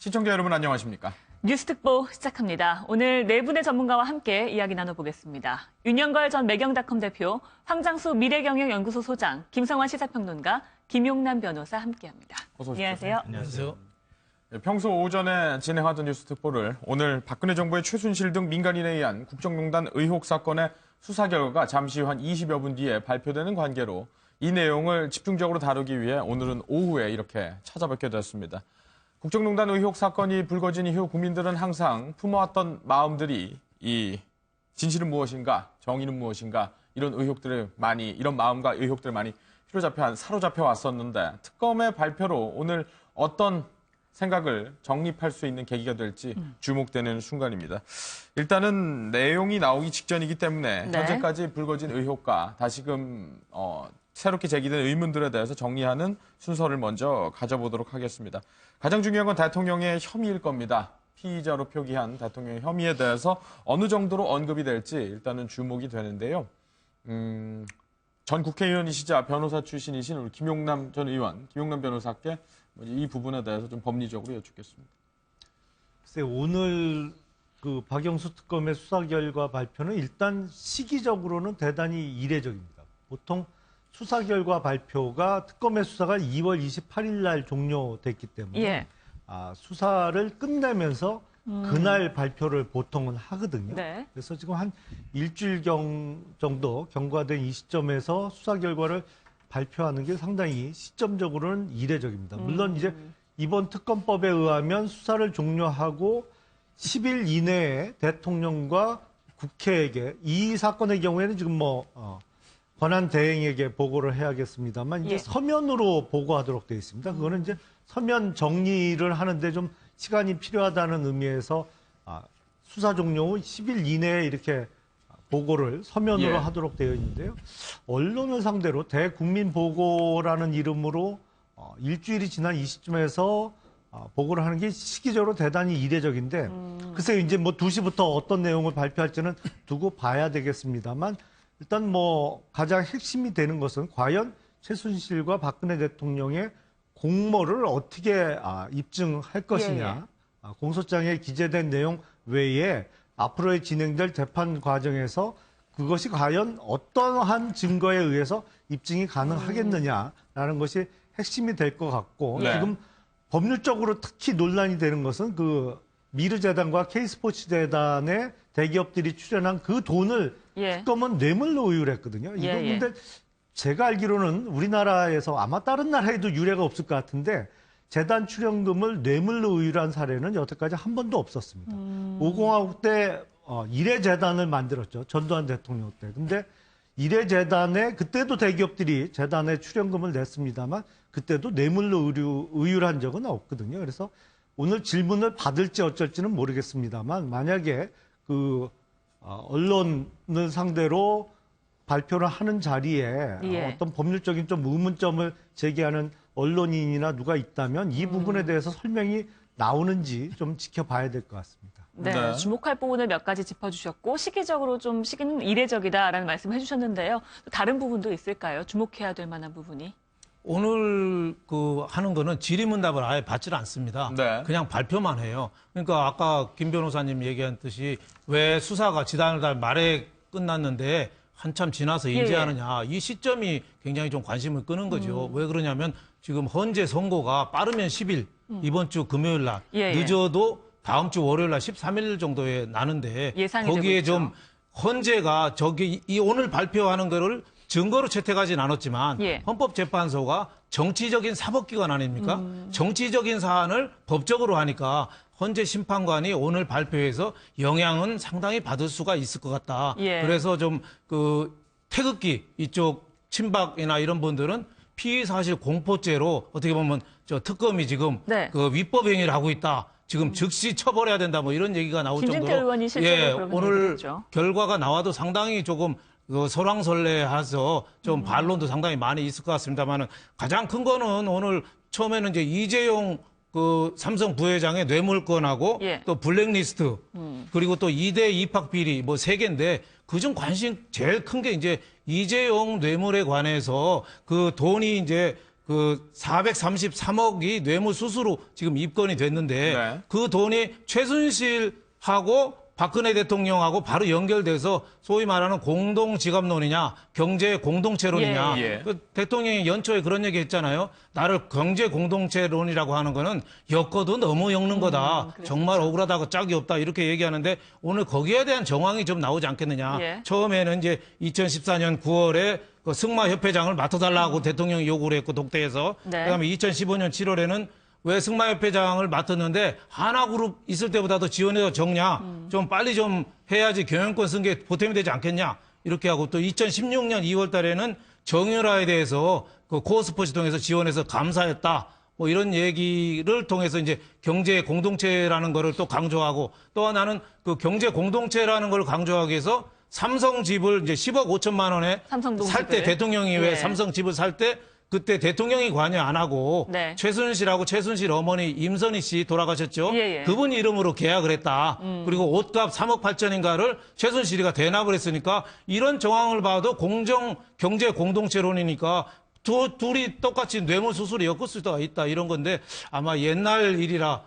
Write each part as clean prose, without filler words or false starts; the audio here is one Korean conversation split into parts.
시청자 여러분 안녕하십니까? 뉴스특보 시작합니다. 오늘 네 분의 전문가와 함께 이야기 나눠보겠습니다. 윤영걸 전 매경닷컴 대표, 황장수 미래경영연구소 소장, 김성환 시사평론가, 김용남 변호사 함께합니다. 어서 오십시오. 안녕하세요. 안녕하세요. 평소 오전에 진행하던 뉴스특보를 오늘 박근혜 정부의 최순실 등 민간인에 의한 국정농단 의혹 사건의 수사 결과가 잠시 후 한 20여 분 뒤에 발표되는 관계로 이 내용을 집중적으로 다루기 위해 오늘은 오후에 이렇게 찾아뵙게 됐습니다. 국정농단 의혹 사건이 불거진 이후 국민들은 항상 품어왔던 마음들이 이 진실은 무엇인가, 정의는 무엇인가 이런 마음과 의혹들을 많이 사로잡혀 왔었는데 특검의 발표로 오늘 어떤 생각을 정립할 수 있는 계기가 될지 주목되는 순간입니다. 일단은 내용이 나오기 직전이기 때문에 현재까지 불거진 의혹과 다시금 새롭게 제기된 의문들에 대해서 정리하는 순서를 먼저 가져보도록 하겠습니다. 가장 중요한 건 대통령의 혐의일 겁니다. 피의자로 표기한 대통령의 혐의에 대해서 어느 정도로 언급이 될지 일단은 주목이 되는데요. 전 국회의원이시자 변호사 출신이신 우리 김용남 전 의원, 김용남 변호사께 이 부분에 대해서 좀 법리적으로 여쭙겠습니다. 글쎄, 오늘 그 박영수 특검의 수사 결과 발표는 일단 시기적으로는 대단히 이례적입니다. 보통 수사 결과 발표가 특검의 수사가 2월 28일 날 종료됐기 때문에 수사를 끝내면서 그날 발표를 보통은 하거든요. 네. 그래서 지금 한 일주일 정도 경과된 이 시점에서 수사 결과를 발표하는 게 상당히 시점적으로는 이례적입니다. 물론 이제 이번 특검법에 의하면 수사를 종료하고 10일 이내에 대통령과 국회에게 이 사건의 경우에는 지금 권한 대행에게 보고를 해야겠습니다만 이제 서면으로 보고하도록 되어 있습니다. 그거는 이제 서면 정리를 하는데 좀 시간이 필요하다는 의미에서 수사 종료 후 10일 이내에 이렇게 보고를 서면으로 하도록 되어 있는데요. 언론을 상대로 대국민 보고라는 이름으로 일주일이 지난 이 시점에서 보고를 하는 게 시기적으로 대단히 이례적인데 글쎄요, 이제 2시부터 어떤 내용을 발표할지는 두고 봐야 되겠습니다만 일단 가장 핵심이 되는 것은 과연 최순실과 박근혜 대통령의 공모를 어떻게 입증할 것이냐. 공소장에 기재된 내용 외에 앞으로의 진행될 재판 과정에서 그것이 과연 어떠한 증거에 의해서 입증이 가능하겠느냐라는 것이 핵심이 될 것 같고 지금 법률적으로 특히 논란이 되는 것은 그 미르재단과 K스포츠재단의 대기업들이 출연한 그 돈을 특검은 뇌물로 의율했거든요. 이거 근데 제가 알기로는 우리나라에서 아마 다른 나라에도 유례가 없을 것 같은데 재단 출연금을 뇌물로 의율한 사례는 여태까지 한 번도 없었습니다. 5공화국 때 이례재단을 만들었죠. 전두환 대통령 때. 근데 이례재단에 그때도 대기업들이 재단에 출연금을 냈습니다만 그때도 뇌물로 의율한 적은 없거든요. 그래서 오늘 질문을 받을지 어쩔지는 모르겠습니다만 만약에 그 언론을 상대로 발표를 하는 자리에 어떤 법률적인 좀 의문점을 제기하는 언론인이나 누가 있다면 이 부분에 대해서 설명이 나오는지 좀 지켜봐야 될 것 같습니다. 네, 주목할 부분을 몇 가지 짚어주셨고 시기적으로 좀 시기는 이례적이다라는 말씀을 해주셨는데요. 또 다른 부분도 있을까요? 주목해야 될 만한 부분이? 오늘 하는 거는 질의응답을 아예 받질 않습니다. 그냥 발표만 해요. 그러니까 아까 김 변호사님 얘기한 듯이 왜 수사가 지난달 말에 끝났는데 한참 지나서 인지하느냐. 이 시점이 굉장히 좀 관심을 끄는 거죠. 왜 그러냐면 지금 헌재 선고가 빠르면 10일, 이번 주 금요일 날, 늦어도 다음 주 월요일 날 13일 정도에 나는데 거기에 좀 헌재가 이 오늘 발표하는 거를 증거로 채택하진 않았지만 헌법재판소가 정치적인 사법기관 아닙니까? 정치적인 사안을 법적으로 하니까 헌재 심판관이 오늘 발표해서 영향은 상당히 받을 수가 있을 것 같다. 그래서 좀 태극기 이쪽 친박이나 이런 분들은 피의사실 공포죄로 어떻게 보면 특검이 지금 위법 행위를 하고 있다. 지금 즉시 처벌해야 된다. 이런 얘기가 나올 정도로 의원이 실제로 오늘 결과가 나와도 상당히 조금 설왕설래해서 좀 반론도 상당히 많이 있을 것 같습니다만 가장 큰 거는 오늘 처음에는 이제 이재용 삼성 부회장의 뇌물건하고 또 블랙리스트 그리고 또 2대 입학 비리 3개인데 그중 관심 제일 큰 게 이제 이재용 뇌물에 관해서 그 돈이 이제 그 433억이 뇌물수수로 지금 입건이 됐는데 네. 그 돈이 최순실하고 박근혜 대통령하고 바로 연결돼서 소위 말하는 공동지갑론이냐 경제 공동체론이냐 예, 예. 그 대통령이 연초에 그런 얘기 했잖아요. 나를 경제 공동체론이라고 하는 거는 엮어도 너무 엮는 거다. 정말 억울하다고 짝이 없다. 이렇게 얘기하는데 오늘 거기에 대한 정황이 좀 나오지 않겠느냐. 예. 처음에는 이제 2014년 9월에 그 승마협회장을 맡아달라고 대통령이 요구를 했고 독대에서 네. 그다음에 2015년 7월에는 왜 승마협회장을 맡았는데 하나그룹 있을 때보다도 지원해서 적냐. 좀 빨리 좀 해야지 경영권 쓴 게 보탬이 되지 않겠냐. 이렇게 하고 또 2016년 2월 달에는 정유라에 대해서 그 코어스포츠 통해서 지원해서 감사했다. 뭐 이런 얘기를 통해서 이제 경제 공동체라는 거를 또 강조하고 또 하나는 그 경제 공동체라는 걸 강조하기 위해서 삼성 집을 이제 10억 5천만 원에 삼성동 살 때 집을. 대통령이 왜 예. 삼성 집을 살 때 그때 대통령이 관여 안 하고 네. 최순실하고 최순실 어머니 임선희 씨 돌아가셨죠. 예, 예. 그분 이름으로 계약을 했다. 그리고 옷값 3억 8천인가를 최순실이가 대납을 했으니까 이런 정황을 봐도 공정 경제 공동체론이니까 둘이 똑같이 뇌물 수수를 엮을 수가 있다 이런 건데 아마 옛날 일이라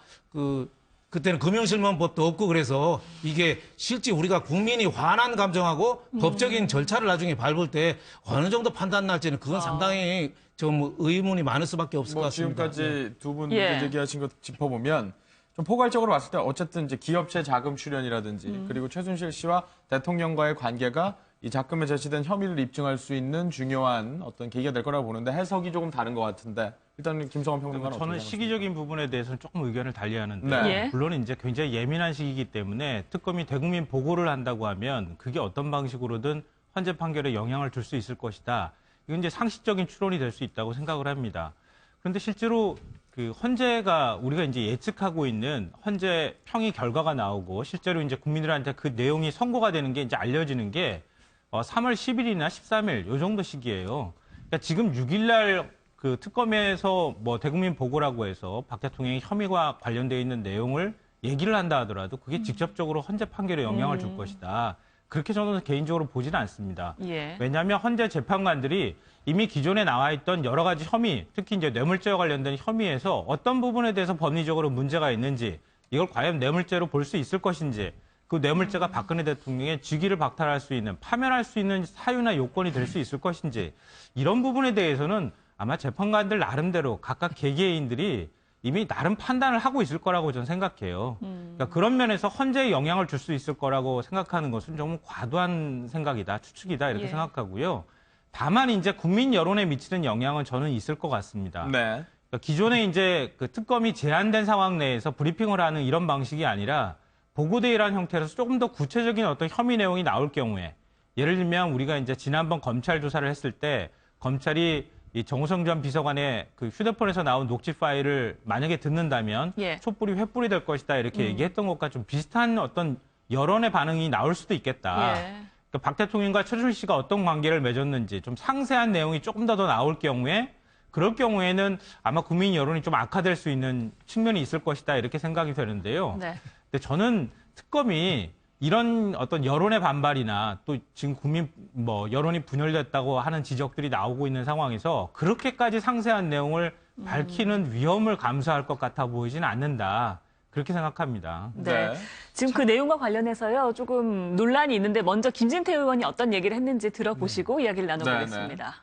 그때는 금융실명법도 없고 그래서 이게 실제 우리가 국민이 화난 감정하고 법적인 절차를 나중에 밟을 때 어느 정도 판단 날지는 그건 상당히 좀 의문이 많을 수밖에 없을 것 뭐 같습니다. 지금까지 두 분 예. 얘기하신 것 짚어보면 좀 포괄적으로 봤을 때 어쨌든 이제 기업체 자금 출연이라든지 그리고 최순실 씨와 대통령과의 관계가 이 작금에 제시된 혐의를 입증할 수 있는 중요한 어떤 계기가 될 거라고 보는데 해석이 조금 다른 것 같은데 일단 김성환 평론가는 어떻게 저는 생각하십니까? 시기적인 부분에 대해서는 조금 의견을 달리하는데 네. 예. 물론 이제 굉장히 예민한 시기이기 때문에 특검이 대국민 보고를 한다고 하면 그게 어떤 방식으로든 헌재 판결에 영향을 줄 수 있을 것이다. 이건 이제 상식적인 추론이 될 수 있다고 생각을 합니다. 그런데 실제로 그 헌재가 우리가 이제 예측하고 있는 헌재 평의 결과가 나오고 실제로 이제 국민들한테 그 내용이 선고가 되는 게 이제 알려지는 게 3월 10일이나 13일 요 정도 시기예요. 그러니까 지금 6일 날 그 특검에서 뭐 대국민 보고라고 해서 박 대통령의 혐의와 관련되어 있는 내용을 얘기를 한다 하더라도 그게 직접적으로 헌재 판결에 영향을 줄 것이다. 그렇게 저는 개인적으로 보지는 않습니다. 예. 왜냐하면 헌재 재판관들이 이미 기존에 나와 있던 여러 가지 혐의, 특히 이제 뇌물죄와 관련된 혐의에서 어떤 부분에 대해서 법리적으로 문제가 있는지, 이걸 과연 뇌물죄로 볼 수 있을 것인지, 그 뇌물죄가 박근혜 대통령의 직위를 박탈할 수 있는, 파면할 수 있는 사유나 요건이 될 수 있을 것인지, 이런 부분에 대해서는 아마 재판관들 나름대로 각각 개개인들이 이미 나름 판단을 하고 있을 거라고 저는 생각해요. 그러니까 그런 면에서 헌재에 영향을 줄 수 있을 거라고 생각하는 것은 좀 과도한 생각이다, 추측이다 이렇게 예. 생각하고요. 다만 이제 국민 여론에 미치는 영향은 저는 있을 것 같습니다. 네. 그러니까 기존에 이제 그 특검이 제한된 상황 내에서 브리핑을 하는 이런 방식이 아니라 보고대회라는 형태로서 조금 더 구체적인 어떤 혐의 내용이 나올 경우에 예를 들면 우리가 이제 지난번 검찰 조사를 했을 때 검찰이 이 정호성 전 비서관의 그 휴대폰에서 나온 녹취 파일을 만약에 듣는다면 예. 촛불이 횃불이 될 것이다 이렇게 얘기했던 것과 좀 비슷한 어떤 여론의 반응이 나올 수도 있겠다. 예. 그러니까 박 대통령과 최순실 씨가 어떤 관계를 맺었는지 좀 상세한 내용이 조금 더 나올 경우에 그럴 경우에는 아마 국민 여론이 좀 악화될 수 있는 측면이 있을 것이다 이렇게 생각이 되는데요. 네. 근데 저는 특검이 이런 어떤 여론의 반발이나 또 지금 국민 뭐 여론이 분열됐다고 하는 지적들이 나오고 있는 상황에서 그렇게까지 상세한 내용을 밝히는 위험을 감수할 것 같아 보이지는 않는다. 그렇게 생각합니다. 네. 네. 지금 그 내용과 관련해서요, 조금 논란이 있는데 먼저 김진태 의원이 어떤 얘기를 했는지 들어보시고 이야기를 나눠보겠습니다.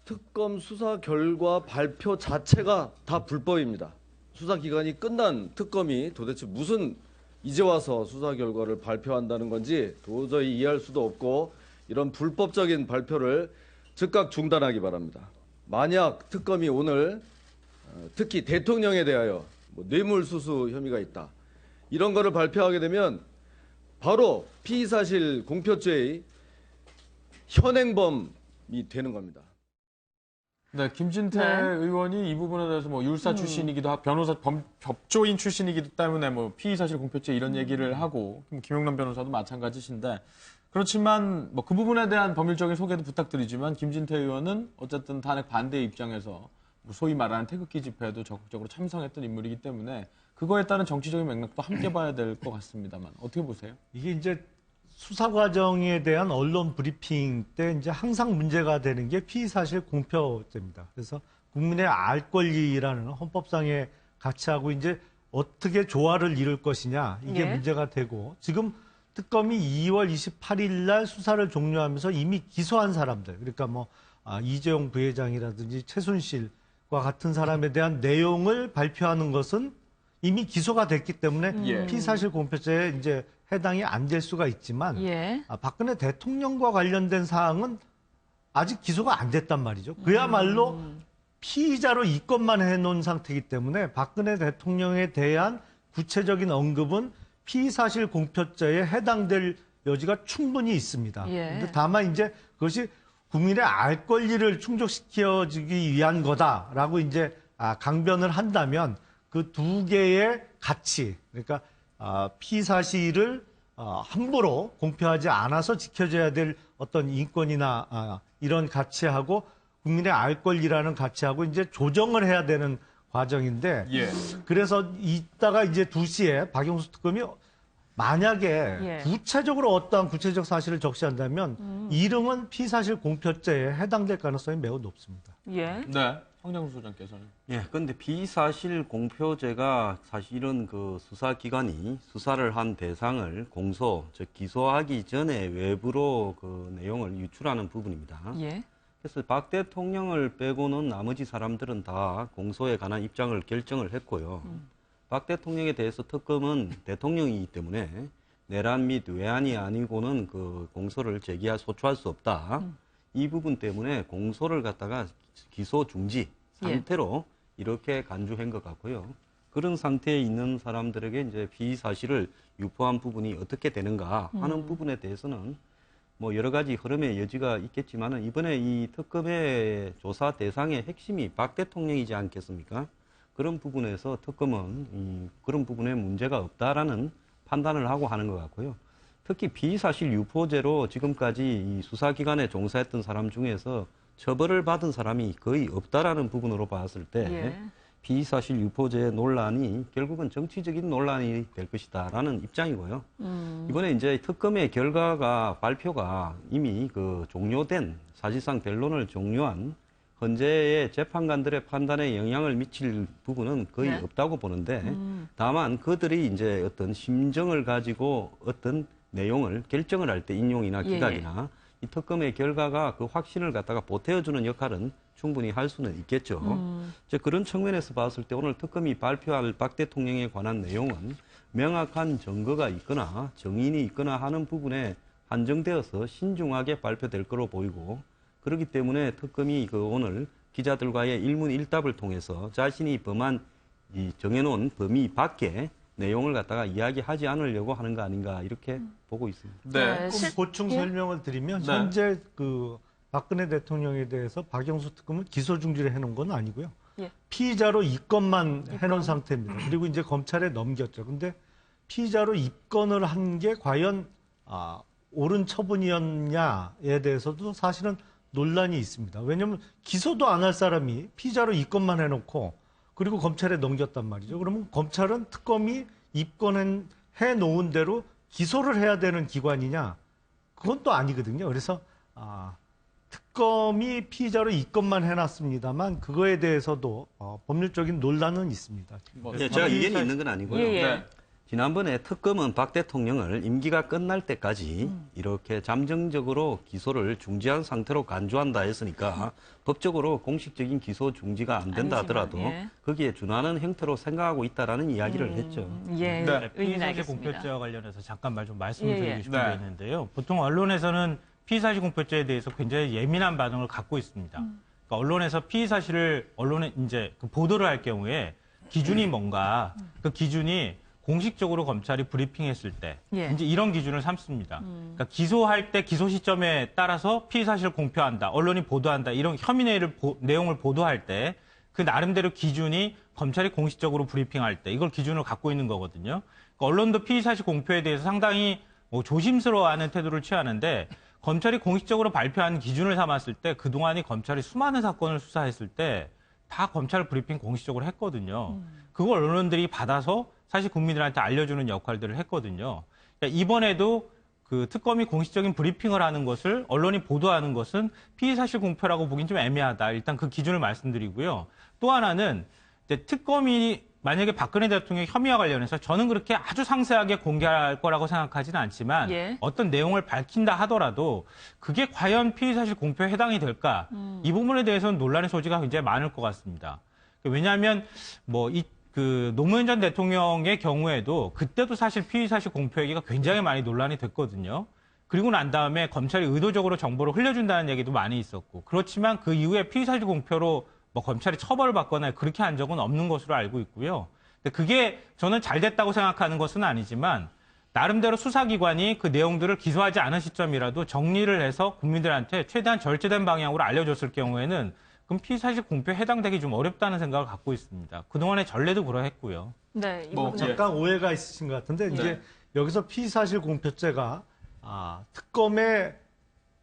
특검 수사 결과 발표 자체가 다 불법입니다. 수사 기간이 끝난 특검이 도대체 무슨 이제 와서 수사 결과를 발표한다는 건지 도저히 이해할 수도 없고 이런 불법적인 발표를 즉각 중단하기 바랍니다. 만약 특검이 오늘 특히 대통령에 대하여 뭐 뇌물수수 혐의가 있다. 이런 거를 발표하게 되면 바로 피의사실 공표죄의 현행범이 되는 겁니다. 네, 김진태 네. 의원이 이 부분에 대해서 뭐 율사 출신이기도 하고 변호사 법조인 출신이기도 때문에 뭐 피의사실 공표죄 이런 얘기를 하고 김용남 변호사도 마찬가지신데 그렇지만 뭐 그 부분에 대한 법률적인 소개도 부탁드리지만 김진태 의원은 어쨌든 탄핵 반대 입장에서 뭐 소위 말하는 태극기 집회에도 적극적으로 참석했던 인물이기 때문에 그거에 따른 정치적인 맥락도 함께 봐야 될 것 같습니다만 어떻게 보세요? 이게 이제 수사 과정에 대한 언론 브리핑 때 이제 항상 문제가 되는 게 피의사실 공표죄입니다. 그래서 국민의 알 권리라는 헌법상의 가치하고 이제 어떻게 조화를 이룰 것이냐 이게 예. 문제가 되고 지금 특검이 2월 28일 날 수사를 종료하면서 이미 기소한 사람들 그러니까 뭐 이재용 부회장이라든지 최순실과 같은 사람에 대한 내용을 발표하는 것은 이미 기소가 됐기 때문에 예. 피의사실 공표죄에 이제 해당이 안 될 수가 있지만 예. 박근혜 대통령과 관련된 사항은 아직 기소가 안 됐단 말이죠. 그야말로 피의자로 입건만 해놓은 상태이기 때문에 박근혜 대통령에 대한 구체적인 언급은 피의사실 공표죄에 해당될 여지가 충분히 있습니다. 예. 근데 다만 이제 그것이 국민의 알 권리를 충족시켜주기 위한 거다라고 이제 강변을 한다면 그 두 개의 가치, 그러니까 피의사실을 함부로 공표하지 않아서 지켜져야 될 어떤 인권이나 이런 가치하고 국민의 알 권리라는 가치하고 이제 조정을 해야 되는 과정인데 예. 그래서 이따가 이제 2시에 박영수 특검이 만약에 예. 구체적으로 어떠한 구체적 사실을 적시한다면 이름은 피의사실 공표죄에 해당될 가능성이 매우 높습니다. 예. 네. 황장수 소장께서는. 예, 근데 피의사실 공표죄가 사실은 그 수사기관이 수사를 한 대상을 공소, 즉 기소하기 전에 외부로 그 내용을 유출하는 부분입니다. 예. 그래서 박 대통령을 빼고는 나머지 사람들은 다 공소에 관한 입장을 결정을 했고요. 박 대통령에 대해서 특검은 대통령이기 때문에 내란 및 외환이 아니고는 그 공소를 제기할 소추할 수 없다. 이 부분 때문에 공소를 갖다가 기소 중지 상태로 이렇게 간주한 것 같고요. 그런 상태에 있는 사람들에게 이제 피의 사실을 유포한 부분이 어떻게 되는가 하는 부분에 대해서는 뭐 여러 가지 흐름의 여지가 있겠지만은 이번에 이 특검의 조사 대상의 핵심이 박 대통령이지 않겠습니까? 그런 부분에서 특검은 그런 부분에 문제가 없다라는 판단을 하고 하는 것 같고요. 특히 피의사실 유포죄로 지금까지 이 수사기관에 종사했던 사람 중에서 처벌을 받은 사람이 거의 없다라는 부분으로 봤을 때 예. 피의사실 유포죄 논란이 결국은 정치적인 논란이 될 것이다라는 입장이고요. 이번에 이제 특검의 결과가 발표가 이미 그 종료된 사실상 변론을 종료한 현재의 재판관들의 판단에 영향을 미칠 부분은 거의 네. 없다고 보는데 다만 그들이 이제 어떤 심정을 가지고 어떤 내용을 결정을 할 때 인용이나 기각이나 이 특검의 결과가 그 확신을 갖다가 보태어주는 역할은 충분히 할 수는 있겠죠. 이제 그런 측면에서 봤을 때 오늘 특검이 발표할 박 대통령에 관한 내용은 명확한 증거가 있거나 정인이 있거나 하는 부분에 한정되어서 신중하게 발표될 거로 보이고 그렇기 때문에 특검이 그 오늘 기자들과의 일문일답을 통해서 자신이 범한 이 정해놓은 범위 밖에 내용을 갖다가 이야기하지 않으려고 하는 거 아닌가 이렇게 보고 있습니다. 네. 조금 보충 설명을 드리면 네. 현재 그 박근혜 대통령에 대해서 박영수 특검은 기소 중지를 해놓은 건 아니고요. 예. 피의자로 입건만 해놓은 상태입니다. 그리고 이제 검찰에 넘겼죠. 근데 피의자로 입건을 한 게 과연 옳은 처분이었냐에 대해서도 사실은 논란이 있습니다. 왜냐하면 기소도 안 할 사람이 피의자로 입건만 해놓고 그리고 검찰에 넘겼단 말이죠. 그러면 검찰은 특검이 입건해 놓은 대로 기소를 해야 되는 기관이냐? 그건 또 아니거든요. 그래서 특검이 피의자로 입건만 해놨습니다만 그거에 대해서도 법률적인 논란은 있습니다. 예, 제가 이견이 있는 건 아니고요. 예, 예. 네. 지난번에 특검은 박 대통령을 임기가 끝날 때까지 이렇게 잠정적으로 기소를 중지한 상태로 간주한다 했으니까 법적으로 공식적인 기소 중지가 안 된다 아니지만, 하더라도 예. 거기에 준하는 형태로 생각하고 있다라는 이야기를 했죠. 예. 네. 의미는 피의사실 알겠습니다. 공표죄와 관련해서 잠깐 말 좀 말씀드리고 예, 예. 싶은 게 네. 있는데요. 보통 언론에서는 피의사실 공표죄에 대해서 굉장히 예민한 반응을 갖고 있습니다. 그러니까 언론에서 피의사실을 언론에 이제 그 보도를 할 경우에 기준이 뭔가 그 기준이 공식적으로 검찰이 브리핑했을 때 예. 이제 이런 기준을 삼습니다. 그러니까 기소할 때 기소 시점에 따라서 피의 사실을 공표한다, 언론이 보도한다 이런 혐의 내용을 보도할 때 그 나름대로 기준이 검찰이 공식적으로 브리핑할 때 이걸 기준으로 갖고 있는 거거든요. 그러니까 언론도 피의 사실 공표에 대해서 상당히 조심스러워하는 태도를 취하는데 검찰이 공식적으로 발표한 기준을 삼았을 때 그동안이 검찰이 수많은 사건을 수사했을 때 다 검찰 브리핑 공식적으로 했거든요. 그걸 언론들이 받아서 사실 국민들한테 알려주는 역할들을 했거든요. 그러니까 이번에도 그 특검이 공식적인 브리핑을 하는 것을 언론이 보도하는 것은 피의사실 공표라고 보긴 좀 애매하다. 일단 그 기준을 말씀드리고요. 또 하나는 이제 특검이 만약에 박근혜 대통령의 혐의와 관련해서 저는 그렇게 아주 상세하게 공개할 거라고 생각하지는 않지만 예. 어떤 내용을 밝힌다 하더라도 그게 과연 피의사실 공표에 해당이 될까? 이 부분에 대해서는 논란의 소지가 굉장히 많을 것 같습니다. 왜냐하면 노무현 전 대통령의 경우에도 그때도 사실 피의사실 공표 얘기가 굉장히 많이 논란이 됐거든요. 그리고 난 다음에 검찰이 의도적으로 정보를 흘려준다는 얘기도 많이 있었고 그렇지만 그 이후에 피의사실 공표로 검찰이 처벌을 받거나 그렇게 한 적은 없는 것으로 알고 있고요. 근데 그게 저는 잘 됐다고 생각하는 것은 아니지만 나름대로 수사기관이 그 내용들을 기소하지 않은 시점이라도 정리를 해서 국민들한테 최대한 절제된 방향으로 알려줬을 경우에는 그럼 피의사실 공표에 해당되기 좀 어렵다는 생각을 갖고 있습니다. 그동안의 전례도 그러했고요. 네, 잠깐 오해가 있으신 것 같은데 이제 여기서 피의사실 공표죄가 특검의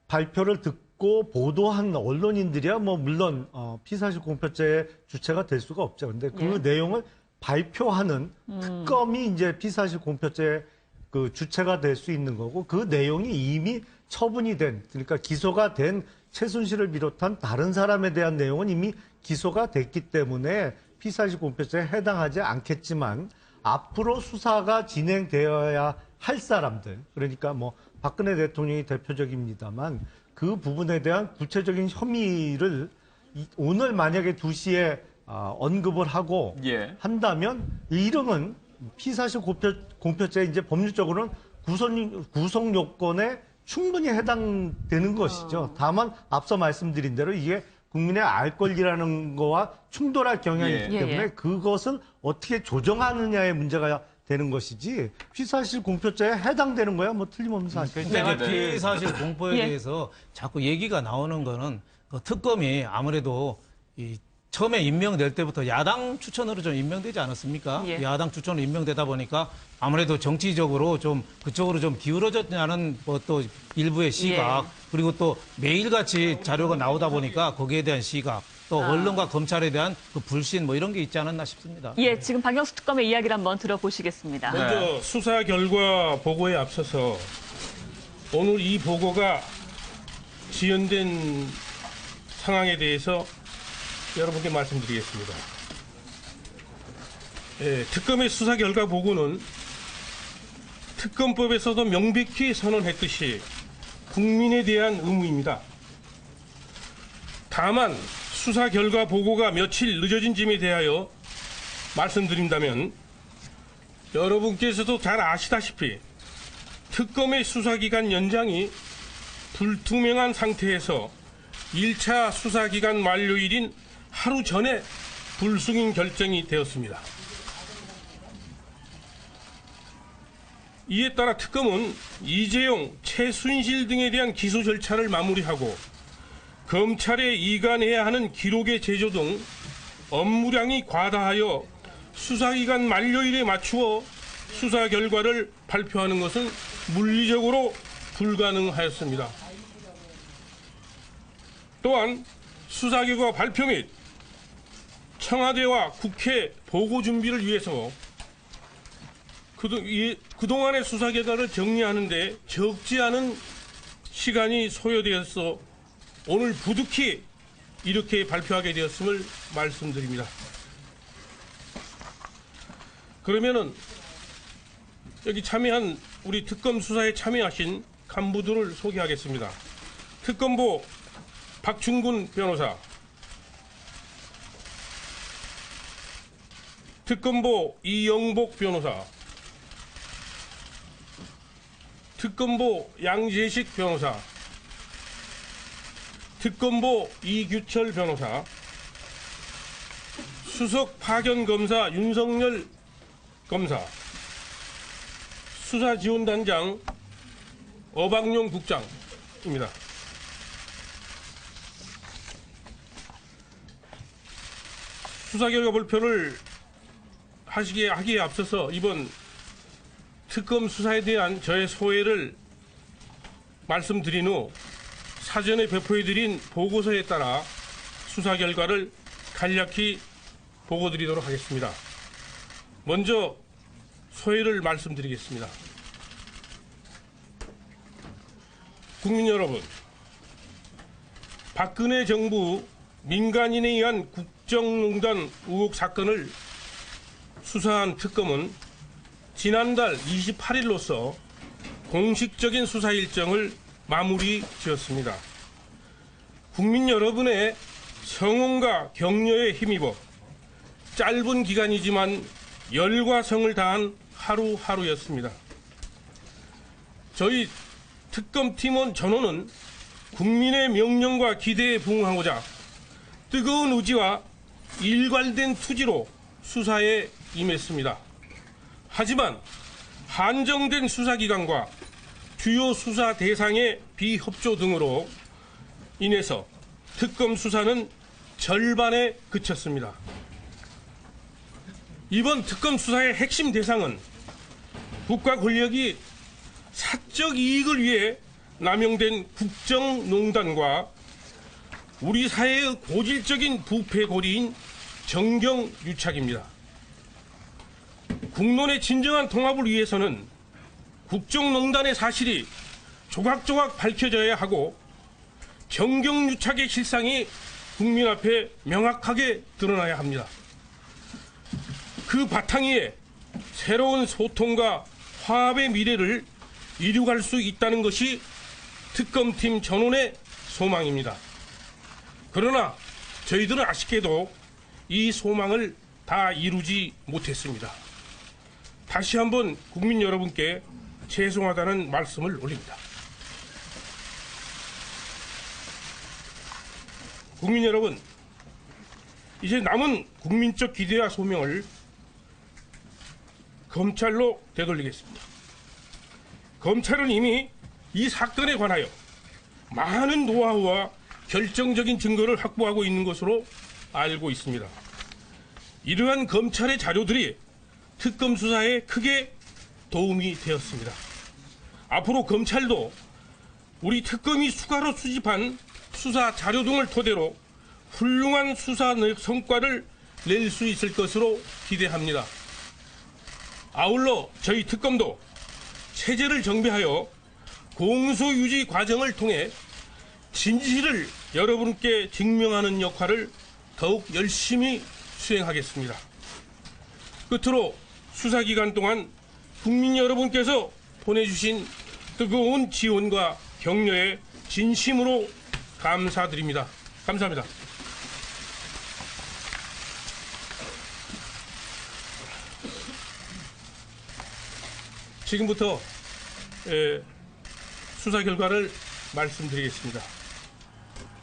발표를 듣고 보도한 언론인들이야 물론 피의사실 공표죄의 주체가 될 수가 없죠. 근데 그 내용을 발표하는 특검이 이제 피의사실 공표죄의 그 주체가 될 수 있는 거고 그 내용이 이미 처분이 된 그러니까 기소가 된 최순실을 비롯한 다른 사람에 대한 내용은 이미 기소가 됐기 때문에 피의사실 공표죄에 해당하지 않겠지만 앞으로 수사가 진행되어야 할 사람들 그러니까 박근혜 대통령이 대표적입니다만 그 부분에 대한 구체적인 혐의를 오늘 만약에 2시에 언급을 하고 한다면 이름은 피의사실 공표죄 이제 법률적으로는 구성 요건에 충분히 해당되는 것이죠. 다만 앞서 말씀드린 대로 이게 국민의 알 권리라는 거와 충돌할 경향이 있기 때문에 그것을 어떻게 조정하느냐의 문제가 되는 것이지 피의사실 공표죄에 해당되는 거야 틀림없는 사실이죠. 근데 피의사실 공표에 대해서 자꾸 얘기가 나오는 거는 특검이 아무래도 처음에 임명될 때부터 야당 추천으로 좀 임명되지 않았습니까? 야당 추천으로 임명되다 보니까 아무래도 정치적으로 좀 그쪽으로 좀 기울어졌냐는 또 일부의 시각 그리고 또 매일같이 자료가 나오다 보니까 거기에 대한 시각 또 언론과 검찰에 대한 그 불신 이런 게 있지 않았나 싶습니다. 예, 지금 박영수 특검의 이야기를 한번 들어보시겠습니다. 먼저 수사 결과 보고에 앞서서 오늘 이 보고가 지연된 상황에 대해서 여러분께 말씀드리겠습니다. 특검의 수사 결과 보고는 특검법에서도 명백히 선언했듯이 국민에 대한 의무입니다. 다만 수사 결과 보고가 며칠 늦어진 점에 대하여 말씀드린다면 여러분께서도 잘 아시다시피 특검의 수사기간 연장이 불투명한 상태에서 1차 수사기간 만료일인 하루 전에 불승인 결정이 되었습니다. 이에 따라 특검은 이재용, 최순실 등에 대한 기소 절차를 마무리하고 검찰에 이관해야 하는 기록의 제조 등 업무량이 과다하여 수사기간 만료일에 맞추어 수사 결과를 발표하는 것은 물리적으로 불가능하였습니다. 또한 수사 결과 발표 및 청와대와 국회 보고 준비를 위해서 그동안의 수사 결과를 정리하는 데 적지 않은 시간이 소요되어서 오늘 부득이 이렇게 발표하게 되었음을 말씀드립니다. 그러면은 여기 참여한 우리 특검 수사에 참여하신 간부들을 소개하겠습니다. 특검보 박충근 변호사, 특검보 이영복 변호사, 특검보 양재식 변호사, 특검보 이규철 변호사, 수석 파견검사 윤석열 검사, 수사지원단장 어박용 국장입니다. 수사 결과 발표를 하기에 앞서서 이번 특검 수사에 대한 저의 소회를 말씀드린 후 사전에 배포해드린 보고서에 따라 수사 결과를 간략히 보고드리도록 하겠습니다. 먼저 소회를 말씀드리겠습니다. 국민 여러분, 박근혜 정부 민간인에 의한 국정농단 의혹 사건을 수사한 특검은 지난달 28일로서 공식적인 수사 일정을 마무리 지었습니다. 국민 여러분의 성원과 격려에 힘입어 짧은 기간이지만 열과 성을 다한 하루하루였습니다. 저희 특검팀원 전원은 국민의 명령과 기대에 부응하고자 뜨거운 의지와 일관된 투지로 수사에 임했습니다. 하지만 한정된 수사기관과 주요 수사 대상의 비협조 등으로 인해서 특검 수사는 절반에 그쳤습니다. 이번 특검 수사의 핵심 대상은 국가 권력이 사적 이익을 위해 남용된 국정농단과 우리 사회의 고질적인 부패고리인 정경유착입니다. 국론의 진정한 통합을 위해서는 국정농단의 사실이 조각조각 밝혀져야 하고 정경유착의 실상이 국민 앞에 명확하게 드러나야 합니다. 그 바탕 위에 새로운 소통과 화합의 미래를 이루갈 수 있다는 것이 특검팀 전원의 소망입니다. 그러나 저희들은 아쉽게도 이 소망을 다 이루지 못했습니다. 다시 한번 국민 여러분께 죄송하다는 말씀을 올립니다. 국민 여러분, 이제 남은 국민적 기대와 소명을 검찰로 되돌리겠습니다. 검찰은 이미 이 사건에 관하여 많은 노하우와 결정적인 증거를 확보하고 있는 것으로 알고 있습니다. 이러한 검찰의 자료들이 특검 수사에 크게 도움이 되었습니다. 앞으로 검찰도 우리 특검이 추가로 수집한 수사 자료 등을 토대로 훌륭한 수사 성과를 낼 수 있을 것으로 기대합니다. 아울러 저희 특검도 체제를 정비하여 공소유지 과정을 통해 진실을 여러분께 증명하는 역할을 더욱 열심히 수행하겠습니다. 끝으로 수사기간 동안 국민 여러분께서 보내주신 뜨거운 지원과 격려에 진심으로 감사드립니다. 감사합니다. 지금부터 수사 결과를 말씀드리겠습니다.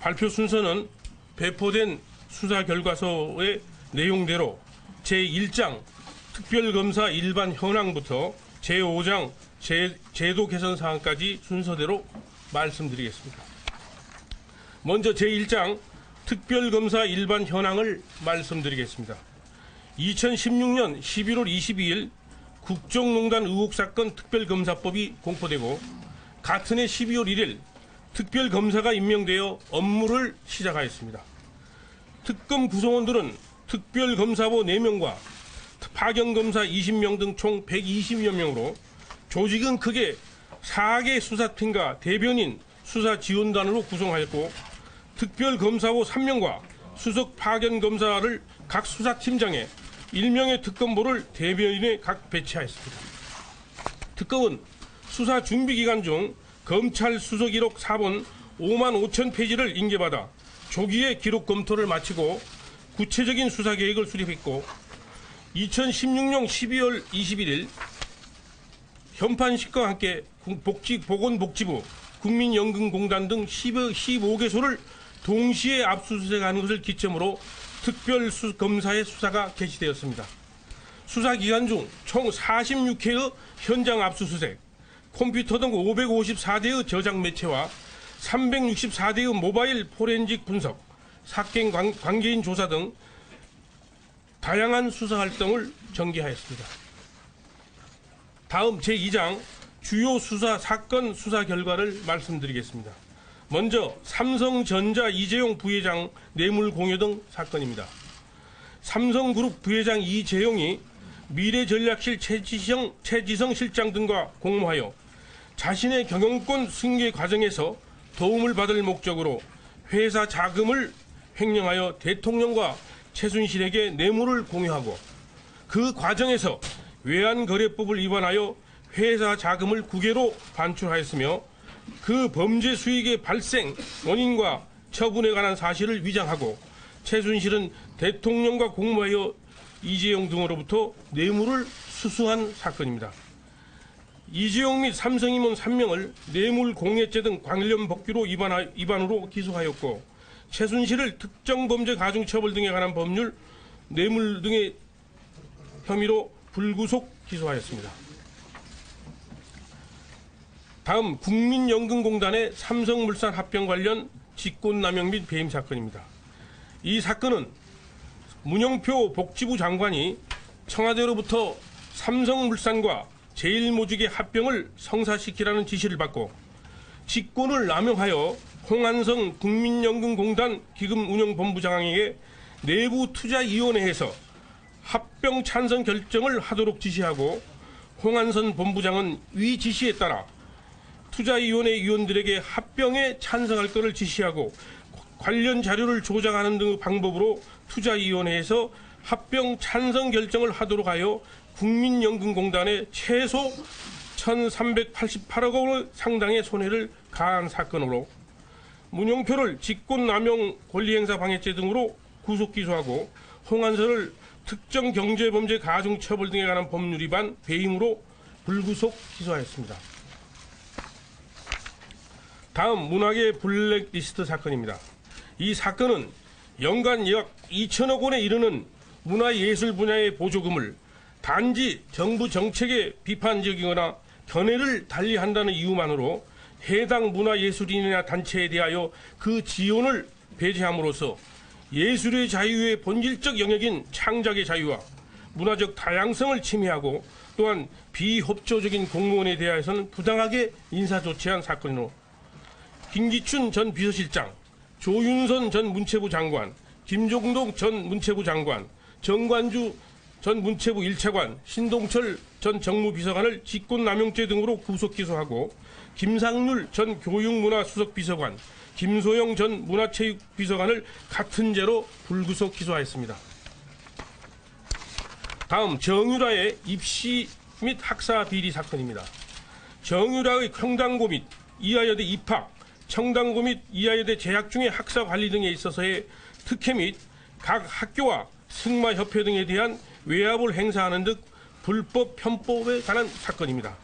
발표 순서는 배포된 수사 결과서의 내용대로 제1장 특별검사 일반 현황부터 제5장 제도 개선 사항까지 순서대로 말씀드리겠습니다. 먼저 제1장 특별검사 일반 현황을 말씀드리겠습니다. 2016년 11월 22일 국정농단 의혹 사건 특별검사법이 공포되고 같은 해 12월 1일 특별검사가 임명되어 업무를 시작하였습니다. 특검 구성원들은 특별검사보 4명과 파견검사 20명 등 총 120여 명으로 조직은 크게 4개 수사팀과 대변인 수사지원단으로 구성하였고 특별검사보 3명과 수석 파견검사를 각 수사팀장에 1명의 특검보를 대변인에 각 배치하였습니다. 특검은 수사 준비 기간 중 검찰 수석 기록 4본 5만 5천 페이지를 인계받아 조기에 기록 검토를 마치고 구체적인 수사 계획을 수립했고 2016년 12월 21일 현판식과 함께 보건복지부, 국민연금공단 등 15개소를 동시에 압수수색하는 것을 기점으로 특별검사의 수사가 개시되었습니다. 수사 기간 중 총 46회의 현장 압수수색, 컴퓨터 등 554대의 저장 매체와 364대의 모바일 포렌식 분석, 사건 관계인 조사 등 다양한 수사 활동을 전개하였습니다. 다음 제2장 주요 수사 사건 수사 결과를 말씀드리겠습니다. 먼저 삼성전자 이재용 부회장 뇌물 공여 등 사건입니다. 삼성그룹 부회장 이재용이 미래전략실 최지성 실장 등과 공모하여 자신의 경영권 승계 과정에서 도움을 받을 목적으로 회사 자금을 횡령하여 대통령과 최순실에게 뇌물을 공유하고 그 과정에서 외환거래법을 위반하여 회사 자금을 국외로 반출하였으며 그 범죄 수익의 발생 원인과 처분에 관한 사실을 위장하고 최순실은 대통령과 공모하여 이재용 등으로부터 뇌물을 수수한 사건입니다. 이재용 및 삼성임원 3명을 뇌물 공여죄 등 관련 법규로 위반으로 기소하였고 최순실을 특정범죄 가중처벌 등에 관한 법률, 뇌물 등의 혐의로 불구속 기소하였습니다. 다음 국민연금공단의 삼성물산 합병 관련 직권남용 및 배임 사건입니다. 이 사건은 문영표 복지부 장관이 청와대로부터 삼성물산과 제일모직의 합병을 성사시키라는 지시를 받고 직권을 남용하여 홍한성 국민연금공단 기금운용본부장에게 내부투자위원회에서 합병 찬성 결정을 하도록 지시하고 홍한선 본부장은 위 지시에 따라 투자위원회 위원들에게 합병에 찬성할 것을 지시하고 관련 자료를 조작하는 등의 방법으로 투자위원회에서 합병 찬성 결정을 하도록 하여 국민연금공단에 최소 1,388억 원 상당의 손해를 가한 사건으로 문용표를 직권남용 권리행사 방해죄 등으로 구속 기소하고 홍한선을 특정 경제범죄 가중처벌 등에 관한 법률 위반 배임으로 불구속 기소하였습니다. 다음 문학의 블랙리스트 사건입니다. 이 사건은 연간 약 2천억 원에 이르는 문화예술 분야의 보조금을 단지 정부 정책에 비판적이거나 견해를 달리한다는 이유만으로 해당 문화예술인이나 단체에 대하여 그 지원을 배제함으로써 예술의 자유의 본질적 영역인 창작의 자유와 문화적 다양성을 침해하고 또한 비협조적인 공무원에 대하여서는 부당하게 인사조치한 사건으로 김기춘 전 비서실장, 조윤선 전 문체부 장관, 김종동 전 문체부 장관, 정관주 전 문체부 1차관, 신동철 전 정무비서관을 직권남용죄 등으로 구속 기소하고 김상률 전 교육문화수석비서관, 김소영 전 문화체육비서관을 같은 죄로 불구속 기소하였습니다. 다음 정유라의 입시 및 학사 비리 사건입니다. 정유라의 청당고 및 이하여대 입학, 청당고 및 이하여대 재학 중의 학사 관리 등에 있어서의 특혜 및 각 학교와 승마협회 등에 대한 외압을 행사하는 등 불법 편법에 관한 사건입니다.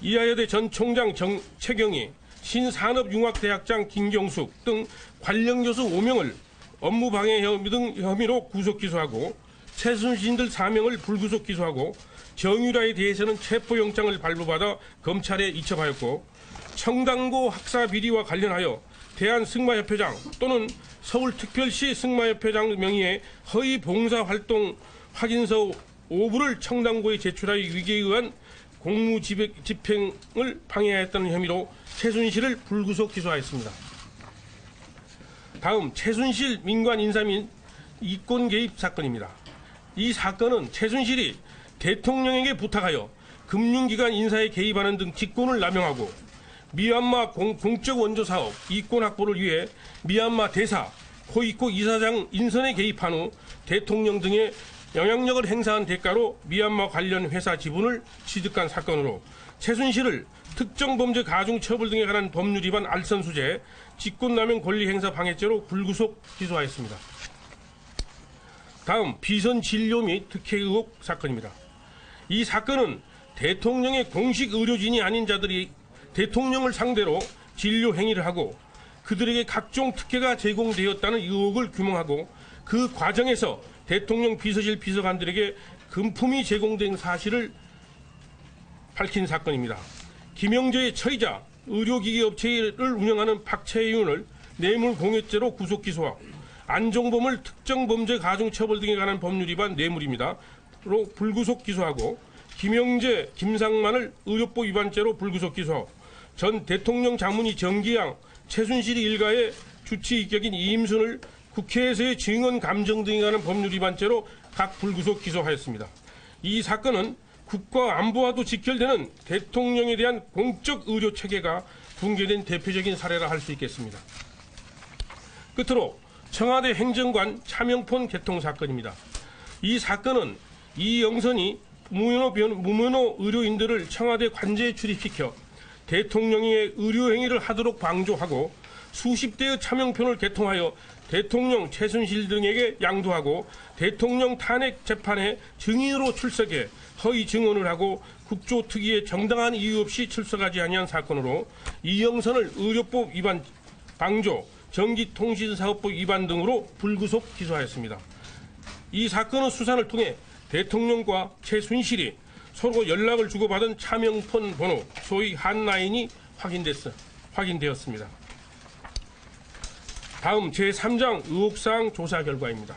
이하여대 전 총장 최경희, 신산업융합대학장 김경숙 등 관련 교수 5명을 업무방해 혐의 등 혐의로 구속 기소하고 최순실 등 4명을 불구속 기소하고 정유라에 대해서는 체포영장을 발부받아 검찰에 이첩하였고 청당고 학사 비리와 관련하여 대한승마협회장 또는 서울특별시 승마협회장 명의의 허위 봉사활동 확인서 5부를 청당고에 제출하여 위계에 의한 공무집행을 방해하였다는 혐의로 최순실을 불구속 기소하였습니다. 다음 최순실 민관 인사 및 이권 개입 사건입니다. 이 사건은 최순실이 대통령에게 부탁하여 금융기관 인사에 개입하는 등 직권을 남용하고 미얀마 공적 원조 사업 이권 확보를 위해 미얀마 대사, 코이코 이사장 인선에 개입한 후 대통령 등의 영향력을 행사한 대가로 미얀마 관련 회사 지분을 취득한 사건으로 최순실을 특정범죄 가중처벌 등에 관한 법률 위반 알선수재, 직권남용 권리행사 방해죄로 불구속 기소하였습니다. 다음 비선 진료 및 특혜 의혹 사건입니다. 이 사건은 대통령의 공식 의료진이 아닌 자들이 대통령을 상대로 진료 행위를 하고 그들에게 각종 특혜가 제공되었다는 의혹을 규명하고 그 과정에서 대통령 비서실 비서관들에게 금품이 제공된 사실을 밝힌 사건입니다. 김영재의 처이자 의료기기 업체를 운영하는 박채윤을 뇌물공여죄로 구속 기소하고 안종범을 특정범죄 가중처벌 등에 관한 법률 위반 뇌물입니다. 로 불구속 기소하고 김영재, 김상만을 의료법 위반죄로 불구속 기소하고 전 대통령 자문위 정기양, 최순실 일가의 주치 인격인 이임순을 국회에서의 증언 감정 등에 관한 법률 위반죄로 각 불구속 기소하였습니다. 이 사건은 국가 안보와도 직결되는 대통령에 대한 공적 의료 체계가 붕괴된 대표적인 사례라 할 수 있겠습니다. 끝으로 청와대 행정관 차명폰 개통 사건입니다. 이 사건은 이영선이 무면허 의료인들을 청와대 관제에 출입시켜 대통령의 의료 행위를 하도록 방조하고 수십 대의 차명폰을 개통하여 대통령 최순실 등에게 양도하고 대통령 탄핵 재판에 증인으로 출석해 허위 증언을 하고 국조특위에 정당한 이유 없이 출석하지 아니한 사건으로 이영선을 의료법 위반, 방조, 전기통신사업법 위반 등으로 불구속 기소하였습니다. 이 사건의 수사를 통해 대통령과 최순실이 서로 연락을 주고받은 차명폰 번호, 소위 핫라인이 확인되었습니다. 다음 제3장 의혹사항 조사 결과입니다.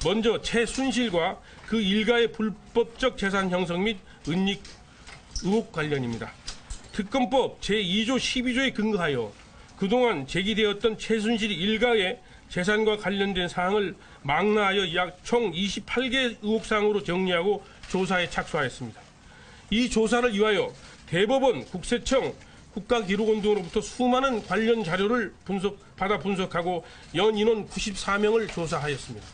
먼저 최순실과 그 일가의 불법적 재산 형성 및 은닉 의혹 관련입니다. 특검법 제2조 12조에 근거하여 그동안 제기되었던 최순실 일가의 재산과 관련된 사항을 망라하여 약 총 28개 의혹사항으로 정리하고 조사에 착수하였습니다. 이 조사를 위하여 대법원, 국세청, 국가기록원 등으로부터 수많은 관련 자료를 받아 분석하고 연 인원 94명을 조사하였습니다.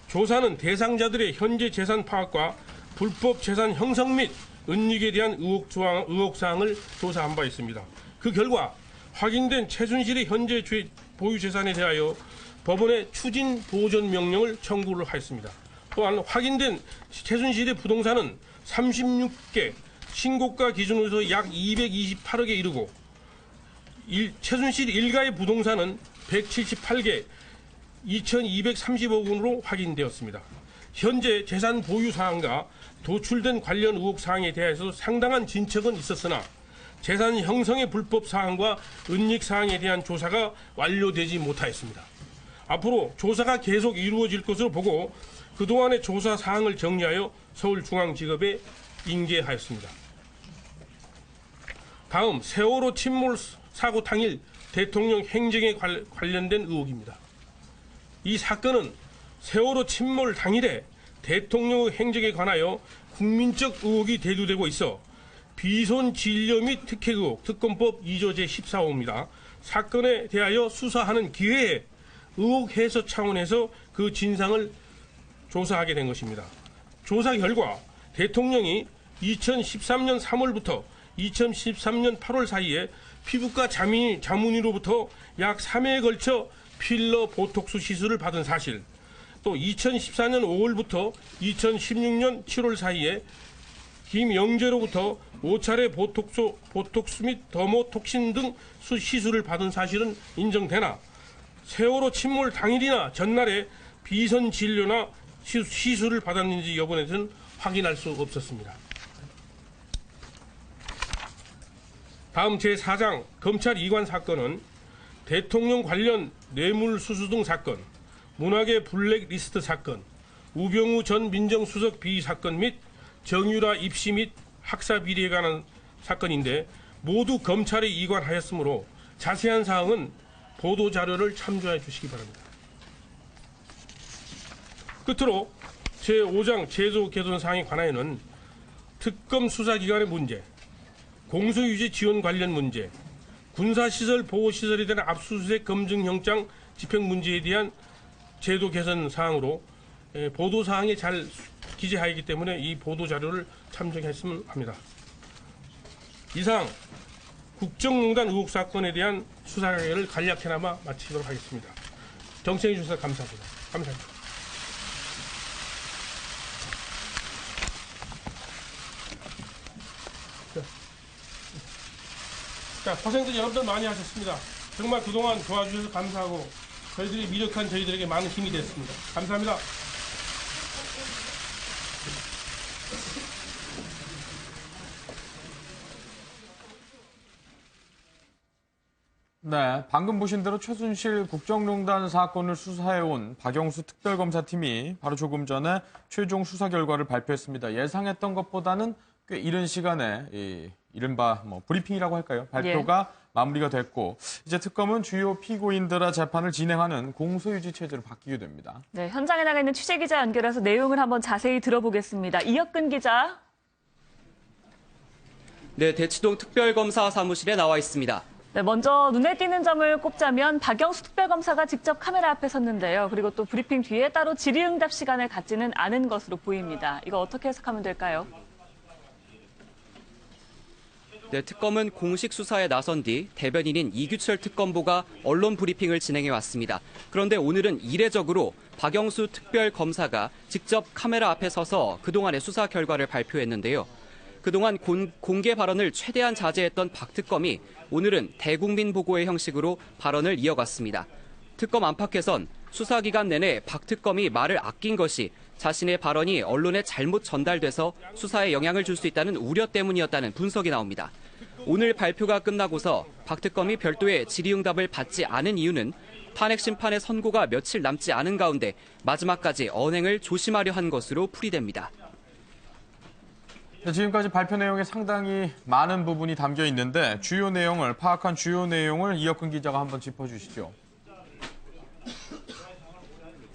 조사는 대상자들의 현재 재산 파악과 불법 재산 형성 및 은닉에 대한 의혹사항을 조사한 바 있습니다. 그 결과 확인된 최순실의 현재 보유 재산에 대하여 법원에 추진 보존 명령을 청구를 하였습니다. 또한 확인된 최순실의 부동산은 36개, 신고가 기준으로서 약 228억에 이르고 최순실 일가의 부동산은 178개, 2,230억 원으로 확인되었습니다. 현재 재산 보유 사항과 도출된 관련 의혹 사항에 대해서 상당한 진척은 있었으나 재산 형성의 불법 사항과 은닉 사항에 대한 조사가 완료되지 못하였습니다. 앞으로 조사가 계속 이루어질 것으로 보고 그동안의 조사 사항을 정리하여 서울중앙지검에 인계하였습니다. 다음 세월호 침몰 사고 당일 대통령 행정에 관련된 의혹입니다. 이 사건은 세월호 침몰 당일에 대통령의 행정에 관하여 국민적 의혹이 대두되고 있어 비손 진료 및 특혜 의혹, 특검법 2조 제14호입니다. 사건에 대하여 수사하는 기회에 의혹 해소 차원에서 그 진상을 조사하게 된 것입니다. 조사 결과 대통령이 2013년 3월부터 2013년 8월 사이에 피부과 자문의로부터 약 3회에 걸쳐 필러 보톡스 시술을 받은 사실, 또 2014년 5월부터 2016년 7월 사이에 김영재로부터 5차례 보톡스 및 더모톡신 등 시술을 받은 사실은 인정되나 세월호 침몰 당일이나 전날에 비선 진료나 시술을 받았는지 여부에 대해서는 확인할 수 없었습니다. 다음 제4장 검찰 이관 사건은 대통령 관련 뇌물수수 등 사건, 문화계 블랙리스트 사건, 우병우 전 민정수석 비위 사건 및 정유라 입시 및 학사 비리에 관한 사건인데 모두 검찰에 이관하였으므로 자세한 사항은 보도자료를 참조해 주시기 바랍니다. 끝으로 제5장 제도 개선 사항에 관하여는 특검 수사기관의 문제, 공소유지 지원 관련 문제, 군사시설 보호시설에 대한 압수수색 검증영장 집행 문제에 대한 제도 개선 사항으로 보도사항에 잘 기재하였기 때문에 이 보도자료를 참조했으면 합니다. 이상 국정농단 의혹 사건에 대한 수사를 간략해나마 마치도록 하겠습니다. 경청해 주셔서 감사합니다. 감사합니다. 자, 고생들 여러분들 많이 하셨습니다. 정말 그동안 도와주셔서 감사하고 저희들이 미력한 저희들에게 많은 힘이 됐습니다. 감사합니다. 네, 방금 보신 대로 최순실 국정농단 사건을 수사해온 박영수 특별검사팀이 바로 조금 전에 최종 수사 결과를 발표했습니다. 예상했던 것보다는 꽤 이른 시간에 이른바 브리핑이라고 할까요? 발표가 마무리가 됐고 이제 특검은 주요 피고인들의 재판을 진행하는 공소유지 체제로 바뀌게 됩니다. 네, 현장에 나가 있는 취재기자 연결해서 내용을 한번 자세히 들어보겠습니다. 이혁근 기자. 네, 대치동 특별검사 사무실에 나와 있습니다. 네, 먼저 눈에 띄는 점을 꼽자면 박영수 특별검사가 직접 카메라 앞에 섰는데요. 그리고 또 브리핑 뒤에 따로 질의응답 시간을 갖지는 않은 것으로 보입니다. 이거 어떻게 해석하면 될까요? 네, 특검은 공식 수사에 나선 뒤 대변인인 이규철 특검보가 언론 브리핑을 진행해 왔습니다. 그런데 오늘은 이례적으로 박영수 특별검사가 직접 카메라 앞에 서서 그동안의 수사 결과를 발표했는데요. 그동안 공개 발언을 최대한 자제했던 박 특검이 오늘은 대국민 보고의 형식으로 발언을 이어갔습니다. 특검 안팎에선 수사기간 내내 박 특검이 말을 아낀 것이 자신의 발언이 언론에 잘못 전달돼서 수사에 영향을 줄 수 있다는 우려 때문이었다는 분석이 나옵니다. 오늘 발표가 끝나고서 박 특검이 별도의 질의응답을 받지 않은 이유는 탄핵 심판의 선고가 며칠 남지 않은 가운데 마지막까지 언행을 조심하려 한 것으로 풀이됩니다. 지금까지 발표 내용에 상당히 많은 부분이 담겨 있는데 주요 내용을 파악한 주요 내용을 이혁근 기자가 한번 짚어주시죠.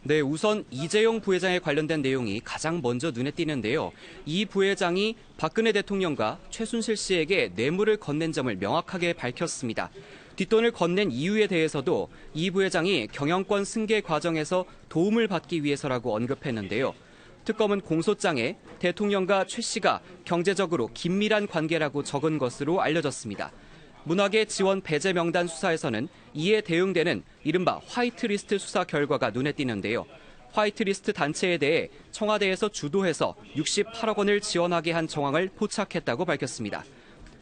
네, 우선 이재용 부회장에 관련된 내용이 가장 먼저 눈에 띄는데요. 이 부회장이 박근혜 대통령과 최순실 씨에게 뇌물을 건넨 점을 명확하게 밝혔습니다. 뒷돈을 건넨 이유에 대해서도 이 부회장이 경영권 승계 과정에서 도움을 받기 위해서라고 언급했는데요. 특검은 공소장에 대통령과 최 씨가 경제적으로 긴밀한 관계라고 적은 것으로 알려졌습니다. 문화계 지원 배제 명단 수사에서는 이에 대응되는 이른바 화이트리스트 수사 결과가 눈에 띄는데요. 화이트리스트 단체에 대해 청와대에서 주도해서 68억 원을 지원하게 한 정황을 포착했다고 밝혔습니다.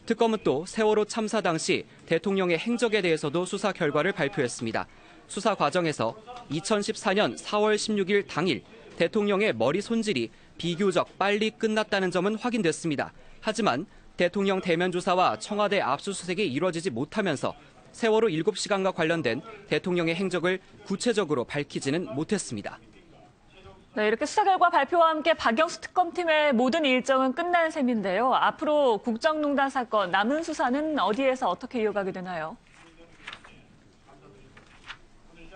특검은 또 세월호 참사 당시 대통령의 행적에 대해서도 수사 결과를 발표했습니다. 수사 과정에서 2014년 4월 16일 당일 대통령의 머리 손질이 비교적 빨리 끝났다는 점은 확인됐습니다. 하지만 대통령 대면 조사와 청와대 압수수색이 이루어지지 못하면서 세월호 7시간과 관련된 대통령의 행적을 구체적으로 밝히지는 못했습니다. 네, 이렇게 수사 결과 발표와 함께 박영수 특검팀의 모든 일정은 끝난 셈인데요. 앞으로 국정농단 사건 남은 수사는 어디에서 어떻게 이어가게 되나요?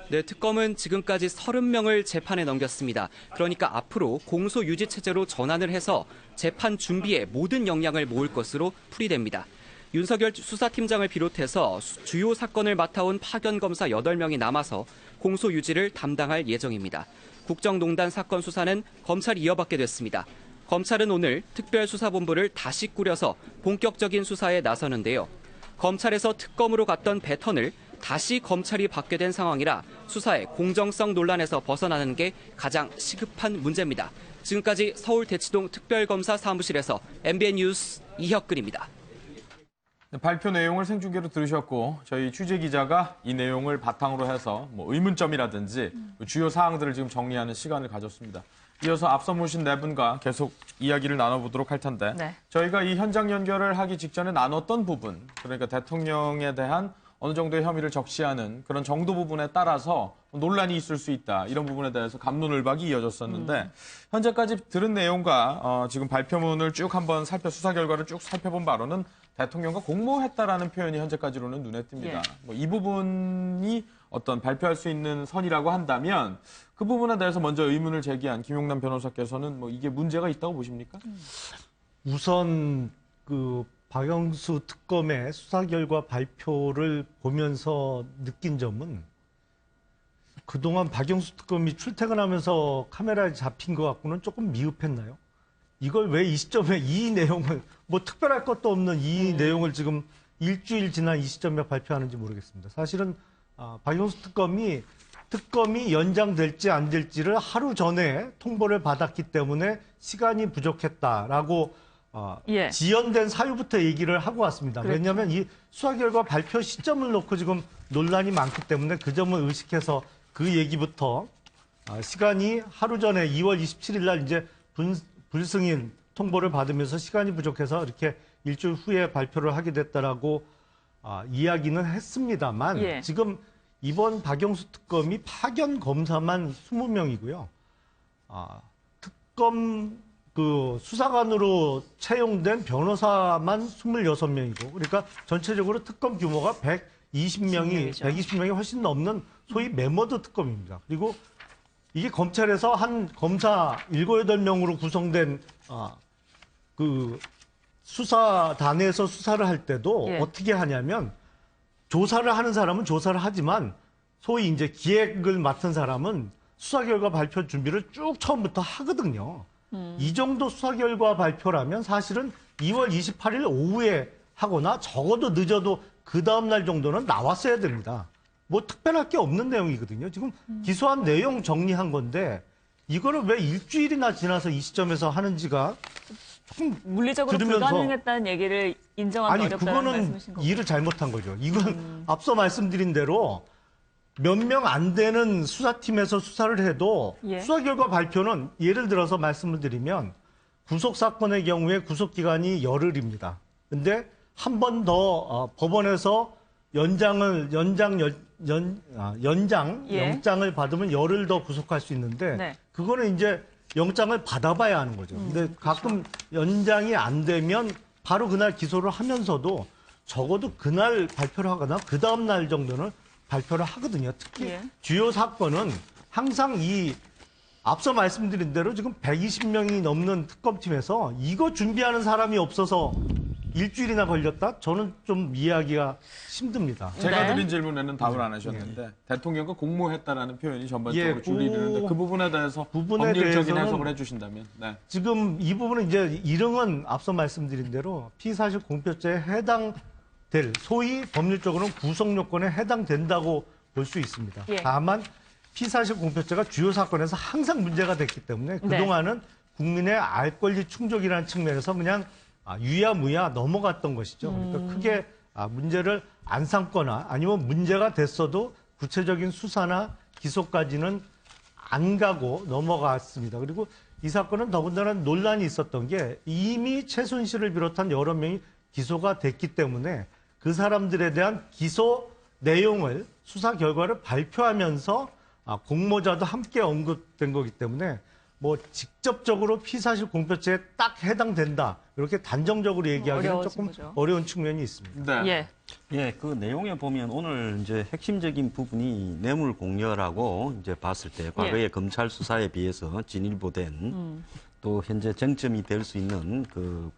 네, 특검은 지금까지 30명을 재판에 넘겼습니다. 그러니까 앞으로 공소 유지 체제로 전환을 해서 재판 준비에 모든 역량을 모을 것으로 풀이됩니다. 윤석열 수사팀장을 비롯해서 주요 사건을 맡아온 파견검사 8명이 남아서 공소 유지를 담당할 예정입니다. 국정농단 사건 수사는 검찰이 이어받게 됐습니다. 검찰은 오늘 특별수사본부를 다시 꾸려서 본격적인 수사에 나서는데요. 검찰에서 특검으로 갔던 배턴을 다시 검찰이 받게 된 상황이라 수사의 공정성 논란에서 벗어나는 게 가장 시급한 문제입니다. 지금까지 서울 대치동 특별검사 사무실에서 MBN 뉴스 이혁근입니다. 발표 내용을 생중계로 들으셨고 저희 취재기자가 이 내용을 바탕으로 해서 의문점이라든지 주요 사항들을 지금 정리하는 시간을 가졌습니다. 이어서 앞서 모신 네 분과 계속 이야기를 나눠보도록 할 텐데 저희가 이 현장 연결을 하기 직전에 나눴던 부분, 그러니까 대통령에 대한 어느 정도의 혐의를 적시하는 그런 정도 부분에 따라서 논란이 있을 수 있다. 이런 부분에 대해서 갑론을박이 이어졌었는데 현재까지 들은 내용과 지금 발표문을 쭉 한번 수사 결과를 쭉 살펴본 바로는 대통령과 공모했다라는 표현이 현재까지로는 눈에 띕니다. 이 부분이 어떤 발표할 수 있는 선이라고 한다면 그 부분에 대해서 먼저 의문을 제기한 김용남 변호사께서는 이게 문제가 있다고 보십니까? 우선 박영수 특검의 수사 결과 발표를 보면서 느낀 점은 그동안 박영수 특검이 출퇴근하면서 카메라에 잡힌 것 갖고는 조금 미흡했나요? 이걸 왜 이 시점에 이 내용을 특별할 것도 없는 이 내용을 지금 일주일 지난 이 시점에 발표하는지 모르겠습니다. 사실은 박영수 특검이 연장될지 안 될지를 하루 전에 통보를 받았기 때문에 시간이 부족했다라고 지연된 사유부터 얘기를 하고 왔습니다. 그렇죠. 왜냐하면 이 수사 결과 발표 시점을 놓고 지금 논란이 많기 때문에 그 점을 의식해서 그 얘기부터 시간이 하루 전에 2월 27일 날 이제 불승인 통보를 받으면서 시간이 부족해서 이렇게 일주일 후에 발표를 하게 됐다라고 이야기는 했습니다만 지금 이번 박영수 특검이 파견 검사만 20명이고요. 특검 수사관으로 채용된 변호사만 26명이고, 그러니까 전체적으로 특검 규모가 120명이 훨씬 넘는 소위 메머드 특검입니다. 그리고 이게 검찰에서 한 검사 7, 8명으로 구성된 수사단에서 수사를 할 때도 예. 어떻게 하냐면 조사를 하는 사람은 조사를 하지만 소위 이제 기획을 맡은 사람은 수사 결과 발표 준비를 쭉 처음부터 하거든요. 이 정도 수사 결과 발표라면 사실은 2월 28일 오후에 하거나 적어도 늦어도 그 다음날 정도는 나왔어야 됩니다. 뭐 특별할 게 없는 내용이거든요. 지금 기소한 내용 정리한 건데 이거를 왜 일주일이나 지나서 이 시점에서 하는지가 조금 물리적으로 들으면서 불가능했다는 얘기를 인정하기 아니 어렵다는 그거는 말씀이신 거죠? 일을 잘못한 거죠. 이건 앞서 말씀드린 대로 몇 명 안 되는 수사팀에서 수사를 해도 예. 수사 결과 발표는 예를 들어서 말씀을 드리면 구속 사건의 경우에 구속 기간이 열흘입니다. 근데 한 번 더 법원에서 연장 예. 영장을 받으면 열흘 더 구속할 수 있는데 네. 그거는 이제 영장을 받아봐야 하는 거죠. 근데 가끔 연장이 안 되면 바로 그날 기소를 하면서도 적어도 그날 발표를 하거나 그 다음 날 정도는 발표를 하거든요. 특히 예. 주요 사건은 항상 이 앞서 말씀드린 대로 지금 120명이 넘는 특검팀에서 이거 준비하는 사람이 없어서 일주일이나 걸렸다? 저는 좀 이해하기가 힘듭니다. 제가 네. 드린 질문에는 답을 안 하셨는데 대통령과 공모했다라는 표현이 전반적으로 예, 줄이는데 그 부분에 대해서 부분에 법률적인 대해서는 해석을 해주신다면. 네. 지금 이 부분은 이제 일흥은 앞서 말씀드린 대로 피사실 공표죄에 해당될 소위 법률적으로는 구속 요건에 해당된다고 볼 수 있습니다. 예. 다만 피사실 공표죄가 주요 사건에서 항상 문제가 됐기 때문에 네. 그동안은 국민의 알 권리 충족이라는 측면에서 그냥 유야무야 넘어갔던 것이죠. 그러니까 크게 문제를 안 삼거나 아니면 문제가 됐어도 구체적인 수사나 기소까지는 안 가고 넘어갔습니다. 그리고 이 사건은 더군다나 논란이 있었던 게 이미 최순실을 비롯한 여러 명이 기소가 됐기 때문에 그 사람들에 대한 기소 내용을 수사 결과를 발표하면서 공모자도 함께 언급된 거기 때문에 뭐 직접적으로 피사실 공표죄에 딱 해당된다 이렇게 단정적으로 얘기하기는 어려워진 조금 거죠. 어려운 측면이 있습니다. 네. 예. 예, 그 내용에 보면 오늘 이제 핵심적인 부분이 뇌물 공여라고 이제 봤을 때 과거의 검찰 수사에 비해서 진일보된 또 현재 쟁점이 될 수 있는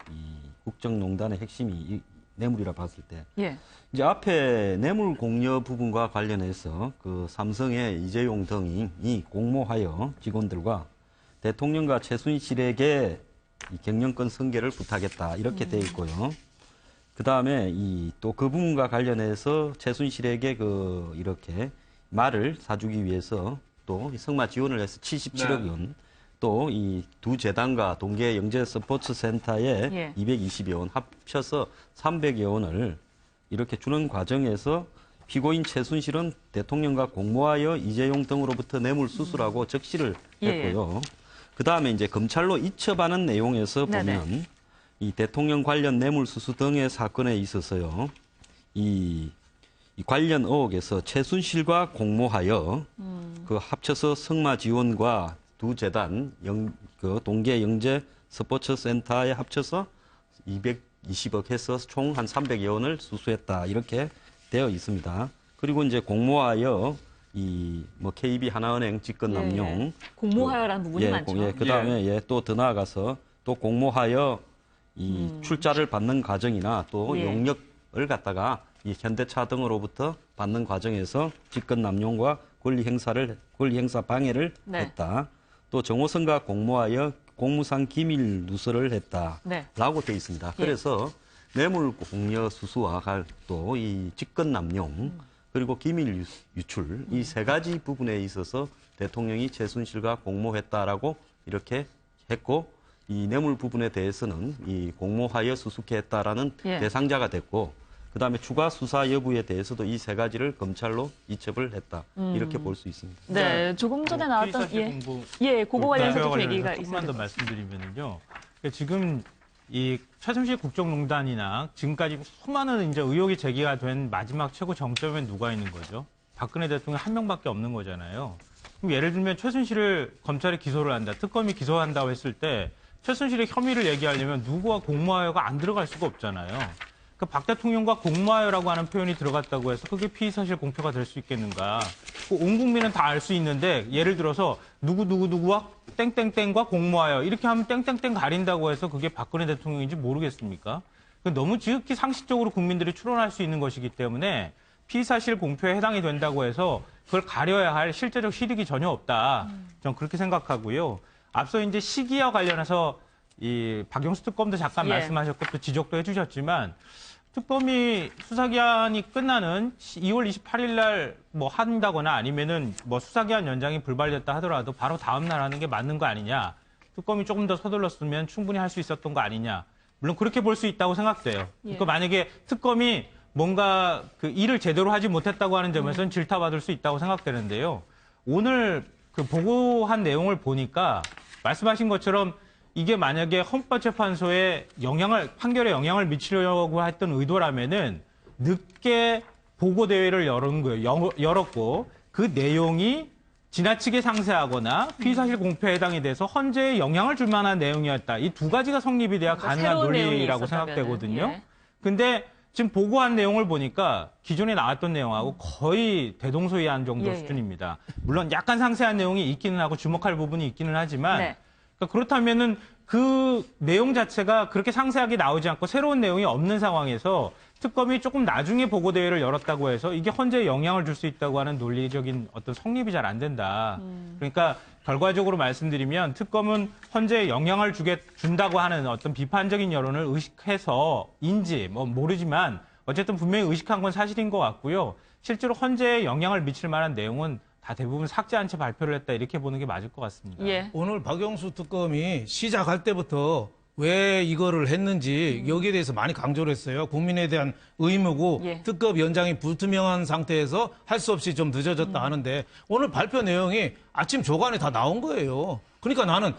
이 국정농단의 핵심이 이 뇌물이라 봤을 때 예. 이제 앞에 뇌물 공여 부분과 관련해서 그 삼성의 이재용 등이 공모하여 직원들과 대통령과 최순실에게 이 경영권 승계를 부탁했다 이렇게 돼 있고요. 그 다음에 또 그 부분과 관련해서 최순실에게 이렇게 말을 사주기 위해서 또 성마 지원을 해서 77억 원, 또 이 두 재단과 동계 영재 스포츠 센터에 220여 원 합쳐서 300여 원을 이렇게 주는 과정에서 피고인 최순실은 대통령과 공모하여 이재용 등으로부터 뇌물 수수라고 적시를 했고요. 그 다음에 이제 검찰로 이첩하는 내용에서 보면 이 대통령 관련 뇌물 수수 등의 사건에 있어서요. 이 관련 의혹에서 최순실과 공모하여 그 합쳐서 성마 지원과 두 재단 동계 영재 스포츠 센터에 합쳐서 220억 해서 총 한 300여 원을 수수했다 이렇게 되어 있습니다. 그리고 이제 공모하여 KB 하나은행 직권 남용 공모하여라는 부분이 많죠. 그다음에 또 더 나아가서 또 공모하여 이 출자를 받는 과정이나 또 용역을 갖다가 이 현대차 등으로부터 받는 과정에서 직권 남용과 권리 행사 방해를 했다. 또 정호성과 공모하여 공무상 기밀 누설을 했다라고 되어 있습니다. 그래서 뇌물 공여 수수와 또 이 직권 남용 그리고 기밀 유출 이 세 가지 부분에 있어서 대통령이 최순실과 공모했다라고 이렇게 했고 이 뇌물 부분에 대해서는 이 공모하여 수수했다라는 대상자가 됐고 그다음에 추가 수사 여부에 대해서도 이 세 가지를 검찰로 이첩을 했다 이렇게 볼 수 있습니다. 네, 조금 전에 나왔던 그거 관련해서 좀 얘기가 있어요. 조금만 더 말씀드리면요. 지금 이 최순실 국정농단이나 지금까지 수많은 이제 의혹이 제기가 된 마지막 최고 정점에 누가 있는 거죠? 박근혜 대통령 한 명밖에 없는 거잖아요. 그럼 예를 들면 최순실을 검찰이 기소를 한다, 특검이 기소한다고 했을 때 최순실의 혐의를 얘기하려면 누구와 공모하여가 안 들어갈 수가 없잖아요. 그 박 대통령과 공모하여라고 하는 표현이 들어갔다고 해서 그게 피의사실 공표가 될 수 있겠는가. 온 국민은 다 알 수 있는데 예를 들어서 누구와 땡땡땡과 공모하여 이렇게 하면 땡땡땡 가린다고 해서 그게 박근혜 대통령인지 모르겠습니까? 너무 지극히 상식적으로 국민들이 추론할 수 있는 것이기 때문에 피의사실 공표에 해당이 된다고 해서 그걸 가려야 할 실제적 실익이 전혀 없다. 저는 그렇게 생각하고요. 앞서 이제 시기와 관련해서 이 박영수 특검도 잠깐 말씀하셨고 또 지적도 해주셨지만 특검이 수사기한이 끝나는 2월 28일 날 뭐 한다거나 아니면은 뭐 수사기한 연장이 불발됐다 하더라도 바로 다음 날 하는 게 맞는 거 아니냐. 특검이 조금 더 서둘렀으면 충분히 할 수 있었던 거 아니냐. 물론 그렇게 볼 수 있다고 생각돼요. 그러니까 만약에 특검이 뭔가 그 일을 제대로 하지 못했다고 하는 점에서는 질타받을 수 있다고 생각되는데요. 오늘 그 보고한 내용을 보니까 말씀하신 것처럼 이게 만약에 헌법재판소에 판결에 영향을 미치려고 했던 의도라면은 늦게 보고대회를 열었고 그 내용이 지나치게 상세하거나 피의사실 공표에 해당이 돼서 헌재에 영향을 줄 만한 내용이었다. 이 두 가지가 성립이 돼야 가능한 논리라고 생각되거든요. 근데 지금 보고한 내용을 보니까 기존에 나왔던 내용하고 거의 대동소이한 정도 수준입니다. 물론 약간 상세한 내용이 있기는 하고 주목할 부분이 있기는 하지만 그러니까 그렇다면은 그 내용 자체가 그렇게 상세하게 나오지 않고 새로운 내용이 없는 상황에서 특검이 조금 나중에 보고대회를 열었다고 해서 이게 헌재에 영향을 줄 수 있다고 하는 논리적인 어떤 성립이 잘 안 된다. 그러니까 결과적으로 말씀드리면 특검은 헌재에 영향을 준다고 하는 어떤 비판적인 여론을 의식해서인지 뭐 모르지만 어쨌든 분명히 의식한 건 사실인 것 같고요. 실제로 헌재에 영향을 미칠 만한 내용은 다 대부분 삭제한 채 발표를 했다 이렇게 보는 게 맞을 것 같습니다. 오늘 박영수 특검이 시작할 때부터 왜 이거를 했는지 여기에 대해서 많이 강조를 했어요. 국민에 대한 의무고 특검 연장이 불투명한 상태에서 할 수 없이 좀 늦어졌다 하는데 오늘 발표 내용이 아침 조간에 다 나온 거예요. 그러니까 나는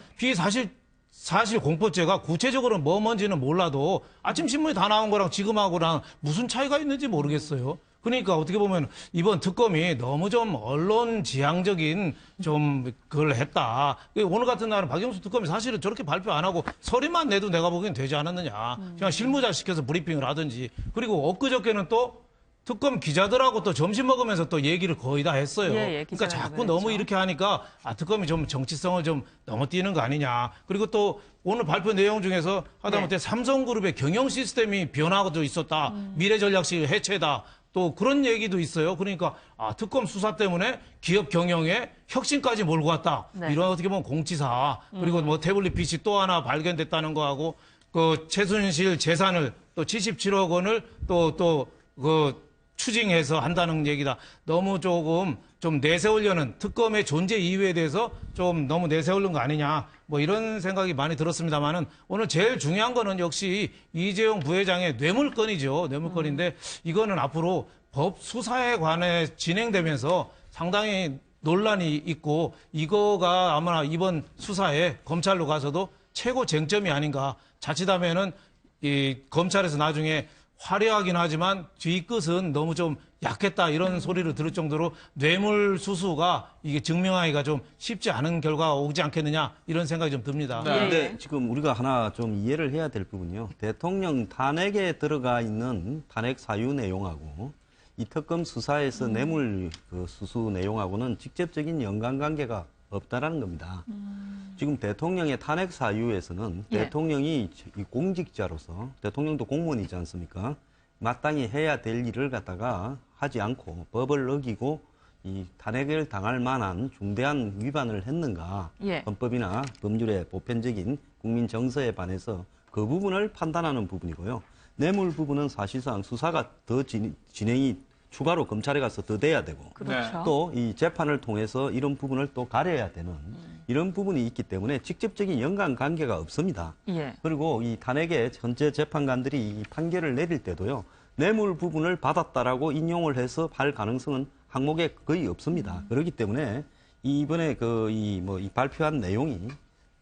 사실 공포죄가 구체적으로 뭔지는 몰라도 아침 신문에 다 나온 거랑 지금하고랑 무슨 차이가 있는지 모르겠어요. 그러니까 어떻게 보면 이번 특검이 너무 좀 언론 지향적인 좀 그걸 했다. 오늘 같은 날은 박영수 특검이 사실은 저렇게 발표 안 하고 서류만 내도 내가 보기엔 되지 않았느냐. 그냥 실무자 시켜서 브리핑을 하든지. 그리고 엊그저께는 또 특검 기자들하고 또 점심 먹으면서 또 얘기를 거의 다 했어요. 그러니까 자꾸 너무 이렇게 하니까 특검이 좀 정치성을 좀 넘어뛰는 거 아니냐. 그리고 또 오늘 발표 내용 중에서 하다못해 삼성그룹의 경영 시스템이 변화가 있었다. 미래전략실 해체다. 또 그런 얘기도 있어요. 그러니까 특검 수사 때문에 기업 경영에 혁신까지 몰고 왔다. 이런 어떻게 보면 공치사 그리고 뭐 태블릿 PC 또 하나 발견됐다는 거하고 그 최순실 재산을 또 77억 원을 또 추징해서 한다는 얘기다. 너무 조금 좀 내세우려는 특검의 존재 이유에 대해서 좀 너무 내세우는 거 아니냐. 뭐 이런 생각이 많이 들었습니다만은 오늘 제일 중요한 거는 역시 이재용 부회장의 뇌물건이죠. 뇌물건인데 이거는 앞으로 법 수사에 관해 진행되면서 상당히 논란이 있고 이거가 아마 이번 수사에 검찰로 가서도 최고 쟁점이 아닌가. 자칫하면은 이 검찰에서 나중에 화려하긴 하지만 뒤끝은 너무 좀 약했다 이런 소리를 들을 정도로 뇌물 수수가 이게 증명하기가 좀 쉽지 않은 결과가 오지 않겠느냐 이런 생각이 좀 듭니다. 그런데 지금 우리가 하나 좀 이해를 해야 될 부분요. 대통령 탄핵에 들어가 있는 탄핵 사유 내용하고 이 특검 수사에서 뇌물 수수 내용하고는 직접적인 연관관계가 없다라는 겁니다. 지금 대통령의 탄핵 사유에서는 대통령이 공직자로서 대통령도 공무원이지 않습니까? 마땅히 해야 될 일을 갖다가 하지 않고 법을 어기고 이 탄핵을 당할 만한 중대한 위반을 했는가? 헌법이나 법률의 보편적인 국민 정서에 반해서 그 부분을 판단하는 부분이고요. 뇌물 부분은 사실상 수사가 더 진행이 추가로 검찰에 가서 더 돼야 되고 또 이 재판을 통해서 이런 부분을 또 가려야 되는 이런 부분이 있기 때문에 직접적인 연관관계가 없습니다. 그리고 이 탄핵의 현재 재판관들이 이 판결을 내릴 때도요. 뇌물 부분을 받았다라고 인용을 해서 할 가능성은 항목에 거의 없습니다. 그렇기 때문에 이번에 이 발표한 내용이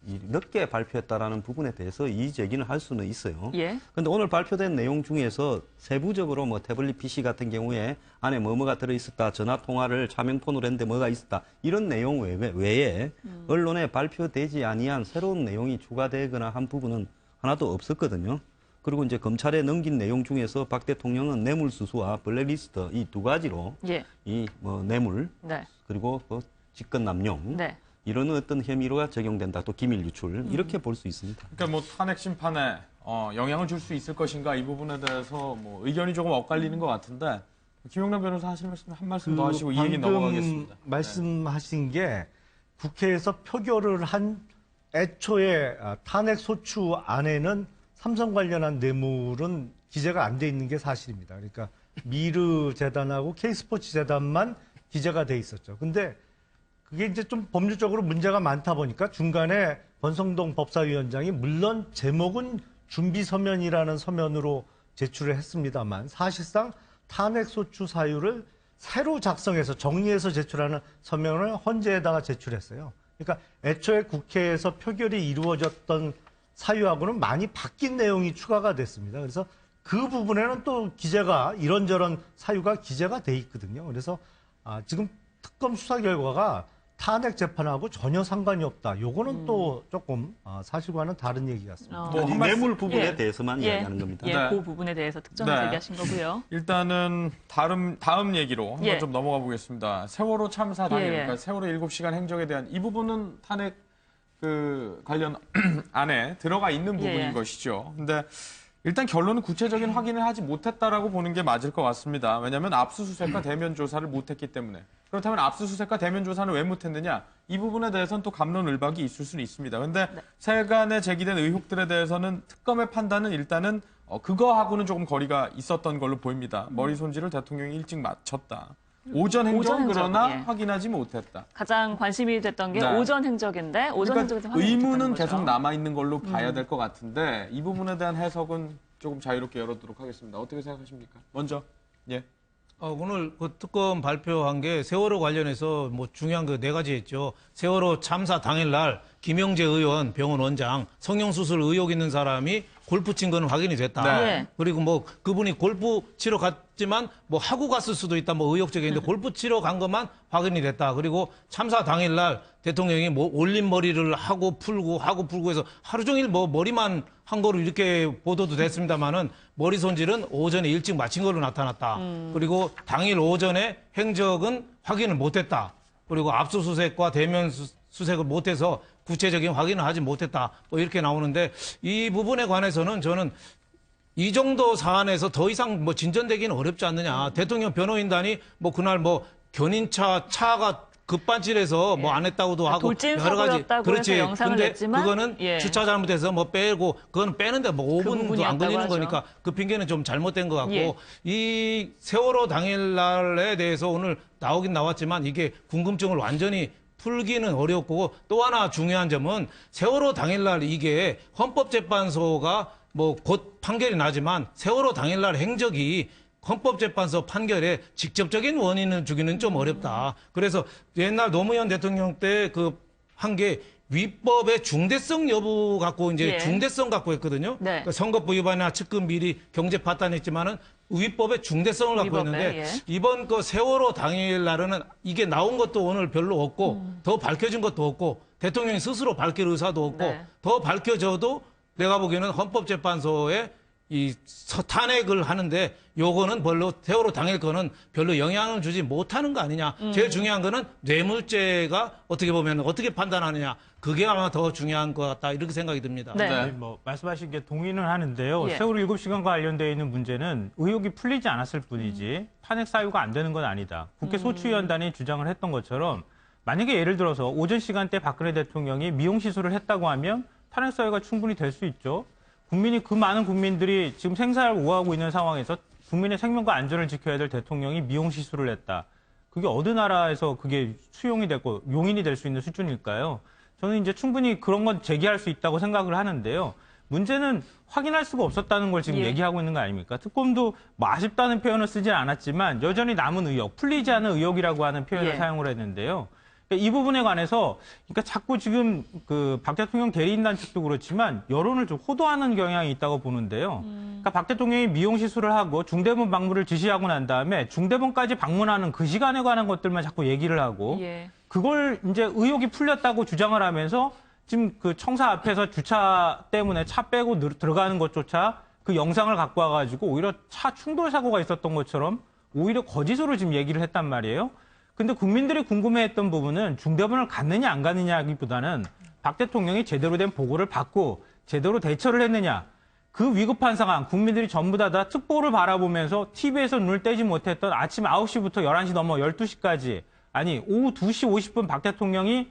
늦게 발표했다라는 부분에 대해서 이의 제기는 할 수는 있어요. 그런데 오늘 발표된 내용 중에서 세부적으로 뭐 태블릿 PC 같은 경우에 안에 뭐가 들어있었다, 전화 통화를 차명폰으로 했는데 뭐가 있었다 이런 내용 외에 언론에 발표되지 아니한 새로운 내용이 추가되거나 한 부분은 하나도 없었거든요. 그리고 이제 검찰에 넘긴 내용 중에서 박 대통령은 뇌물수수와 블랙리스트 이 두 가지로 예. 이 뭐 뇌물 네. 그리고 그 직권 남용 네. 이런 어떤 혐의로가 적용된다. 또 기밀 유출 이렇게 볼 수 있습니다. 그러니까 뭐 탄핵 심판에 영향을 줄 수 있을 것인가 이 부분에 대해서 뭐 의견이 조금 엇갈리는 것 같은데 김용남 변호사 하실 말씀 한 말씀 더 하시고 이 얘기 넘어가겠습니다. 말씀하신 게 국회에서 표결을 한 애초에 탄핵 소추 안에는 삼성 관련한 뇌물은 기재가 안 돼 있는 게 사실입니다. 그러니까 미르 재단하고 K스포츠 재단만 기재가 돼 있었죠. 근데 그게 이제 좀 법률적으로 문제가 많다 보니까 중간에 권성동 법사위원장이 물론 제목은 준비 서면이라는 서면으로 제출을 했습니다만 사실상 탄핵 소추 사유를 새로 작성해서 정리해서 제출하는 서면을 헌재에다가 제출했어요. 그러니까 애초에 국회에서 표결이 이루어졌던 사유하고는 많이 바뀐 내용이 추가가 됐습니다. 그래서 그 부분에는 또 기재가 이런저런 사유가 기재가 돼 있거든요. 그래서 지금 특검 수사 결과가 탄핵 재판하고 전혀 상관이 없다. 요거는 또 조금 사실과는 다른 얘기 같습니다. 이 뇌물 부분에 대해서만 이야기하는 겁니다. 예, 네. 그 부분에 대해서 특정해서 네. 얘기하신 거고요. 일단은 다음 얘기로 한번 예. 좀 넘어가 보겠습니다. 세월호 참사 당일, 예. 그러니까 세월호 7시간 행적에 대한 이 부분은 탄핵 그 관련 안에 들어가 있는 부분인 예. 것이죠. 근데 일단 결론은 구체적인 확인을 하지 못했다라고 보는 게 맞을 것 같습니다. 왜냐하면 압수수색과 대면 조사를 못했기 때문에. 그렇다면 압수수색과 대면 조사는 왜 못했느냐? 이 부분에 대해서는 또 갑론을박이 있을 수는 있습니다. 그런데 세간에 제기된 의혹들에 대해서는 특검의 판단은 일단은 그거하고는 조금 거리가 있었던 걸로 보입니다. 머리 손질을 대통령이 일찍 마쳤다. 오전 행적은 그러나 예. 확인하지 못했다. 가장 관심이 됐던 게 네. 오전 행적인데 오전 행적에 대해서 확인이 의문은 못했다는 거죠. 계속 남아 있는 걸로 봐야 될 것 같은데 이 부분에 대한 해석은 조금 자유롭게 열어두도록 하겠습니다. 어떻게 생각하십니까? 먼저 예. 오늘 그 특검 발표한 게 세월호 관련해서 뭐 중요한 그 네 가지 했죠. 세월호 참사 당일날 김영재 의원 병원 원장 성형수술 의혹 있는 사람이 골프 친 건 확인이 됐다. 네. 그리고 뭐 그분이 골프 치러 갔지만 뭐 하고 갔을 수도 있다. 뭐 의혹적인데 골프 치러 간 것만 확인이 됐다. 그리고 참사 당일날 대통령이 뭐 올린 머리를 하고 풀고 해서 하루 종일 뭐 머리만 한 거로 이렇게 보도도 됐습니다만은 머리 손질은 오전에 일찍 마친 걸로 나타났다. 그리고 당일 오전에 행적은 확인을 못했다. 그리고 압수수색과 대면 수색을 못해서 구체적인 확인을 하지 못했다. 뭐 이렇게 나오는데 이 부분에 관해서는 저는 이 정도 사안에서 더 이상 뭐 진전되기는 어렵지 않느냐. 대통령 변호인단이 뭐 그날 뭐 견인차 차가 급반질해서 뭐 안 했다고도 하고 돌진 여러 가지 사고였다고 해서 영상을 근데 냈지만 그거는 예. 주차 잘못해서 뭐 빼고 그건 빼는데 뭐 그 5분도 안 부분이었다고 걸리는 하죠. 거니까 그 핑계는 좀 잘못된 것 같고 예. 이 세월호 당일날에 대해서 오늘 나오긴 나왔지만 이게 궁금증을 완전히 풀기는 어렵고 또 하나 중요한 점은 세월호 당일날 이게 헌법재판소가 뭐 곧 판결이 나지만 세월호 당일날 행적이 헌법재판소 판결에 직접적인 원인을 주기는 좀 어렵다. 그래서 옛날 노무현 대통령 때 그 한 게 위법의 중대성 여부 갖고 이제 예. 중대성 갖고 했거든요. 네. 그러니까 선거법 위반이나 측근 비리, 경제 파탄했지만은 위법의 중대성을 갖고 위법에, 했는데 예. 이번 그 세월호 당일 날은 이게 나온 것도 오늘 별로 없고 더 밝혀진 것도 없고 대통령이 스스로 밝힐 의사도 없고 네. 더 밝혀져도 내가 보기에는 헌법재판소에 이 탄핵을 하는데 요거는 별로 세월호 당일 거는 별로 영향을 주지 못하는 거 아니냐. 제일 중요한 거는 뇌물죄가 어떻게 보면 어떻게 판단하느냐. 그게 아마 더 중요한 것 같다. 이렇게 생각이 듭니다. 네. 네. 뭐 말씀하신 게 동의는 하는데요. 예. 세월호 7시간과 관련되어 있는 문제는 의혹이 풀리지 않았을 뿐이지 탄핵 사유가 안 되는 건 아니다. 국회 소추위원단이 주장을 했던 것처럼 만약에 예를 들어서 오전 시간대 박근혜 대통령이 미용 시술을 했다고 하면 탄핵 사유가 충분히 될 수 있죠. 국민이 그 많은 국민들이 지금 생사를 오하고 있는 상황에서 국민의 생명과 안전을 지켜야 될 대통령이 미용 시술을 했다. 그게 어느 나라에서 그게 수용이 되고 용인이 될 수 있는 수준일까요? 저는 이제 충분히 그런 건 제기할 수 있다고 생각을 하는데요. 문제는 확인할 수가 없었다는 걸 지금 예. 얘기하고 있는 거 아닙니까? 특검도 뭐 아쉽다는 표현을 쓰진 않았지만 여전히 남은 의혹, 풀리지 않은 의혹이라고 하는 표현을 예. 사용을 했는데요. 이 부분에 관해서 그러니까 자꾸 지금 그 박 대통령 대리인단 측도 그렇지만 여론을 좀 호도하는 경향이 있다고 보는데요. 그러니까 박 대통령이 미용 시술을 하고 중대본 방문을 지시하고 난 다음에 중대본까지 방문하는 그 시간에 관한 것들만 자꾸 얘기를 하고 예. 그걸 이제 의혹이 풀렸다고 주장을 하면서 지금 그 청사 앞에서 주차 때문에 차 빼고 들어가는 것조차 그 영상을 갖고 와가지고 오히려 차 충돌 사고가 있었던 것처럼 오히려 거짓으로 지금 얘기를 했단 말이에요. 근데 국민들이 궁금해했던 부분은 중대본을 갔느냐 안 갔느냐기보다는 박 대통령이 제대로 된 보고를 받고 제대로 대처를 했느냐. 그 위급한 상황, 국민들이 전부 다 특보를 바라보면서 TV에서 눈을 떼지 못했던 아침 9시부터 11시 넘어 12시까지, 아니 오후 2시 50분 박 대통령이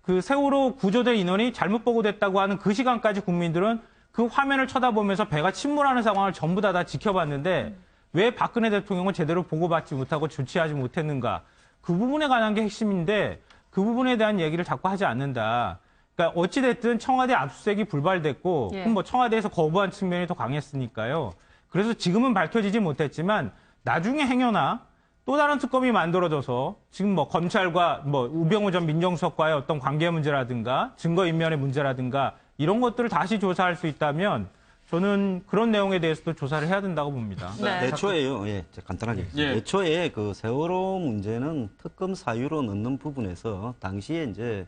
그 세월호 구조대 인원이 잘못 보고됐다고 하는 그 시간까지 국민들은 그 화면을 쳐다보면서 배가 침몰하는 상황을 전부 다 지켜봤는데 왜 박근혜 대통령은 제대로 보고받지 못하고 조치하지 못했는가. 그 부분에 관한 게 핵심인데 그 부분에 대한 얘기를 자꾸 하지 않는다. 그러니까 어찌됐든 청와대 압수수색이 불발됐고 예. 그럼 뭐 청와대에서 거부한 측면이 더 강했으니까요. 그래서 지금은 밝혀지지 못했지만 나중에 행여나 또 다른 특검이 만들어져서 지금 뭐 검찰과 뭐 우병우 전 민정수석과의 어떤 관계 문제라든가 증거인멸의 문제라든가 이런 것들을 다시 조사할 수 있다면 저는 그런 내용에 대해서도 조사를 해야 된다고 봅니다. 네. 애초에요. 예, 제가 간단하게. 예. 애초에 그 세월호 문제는 특검 사유로 넣는 부분에서 당시에 이제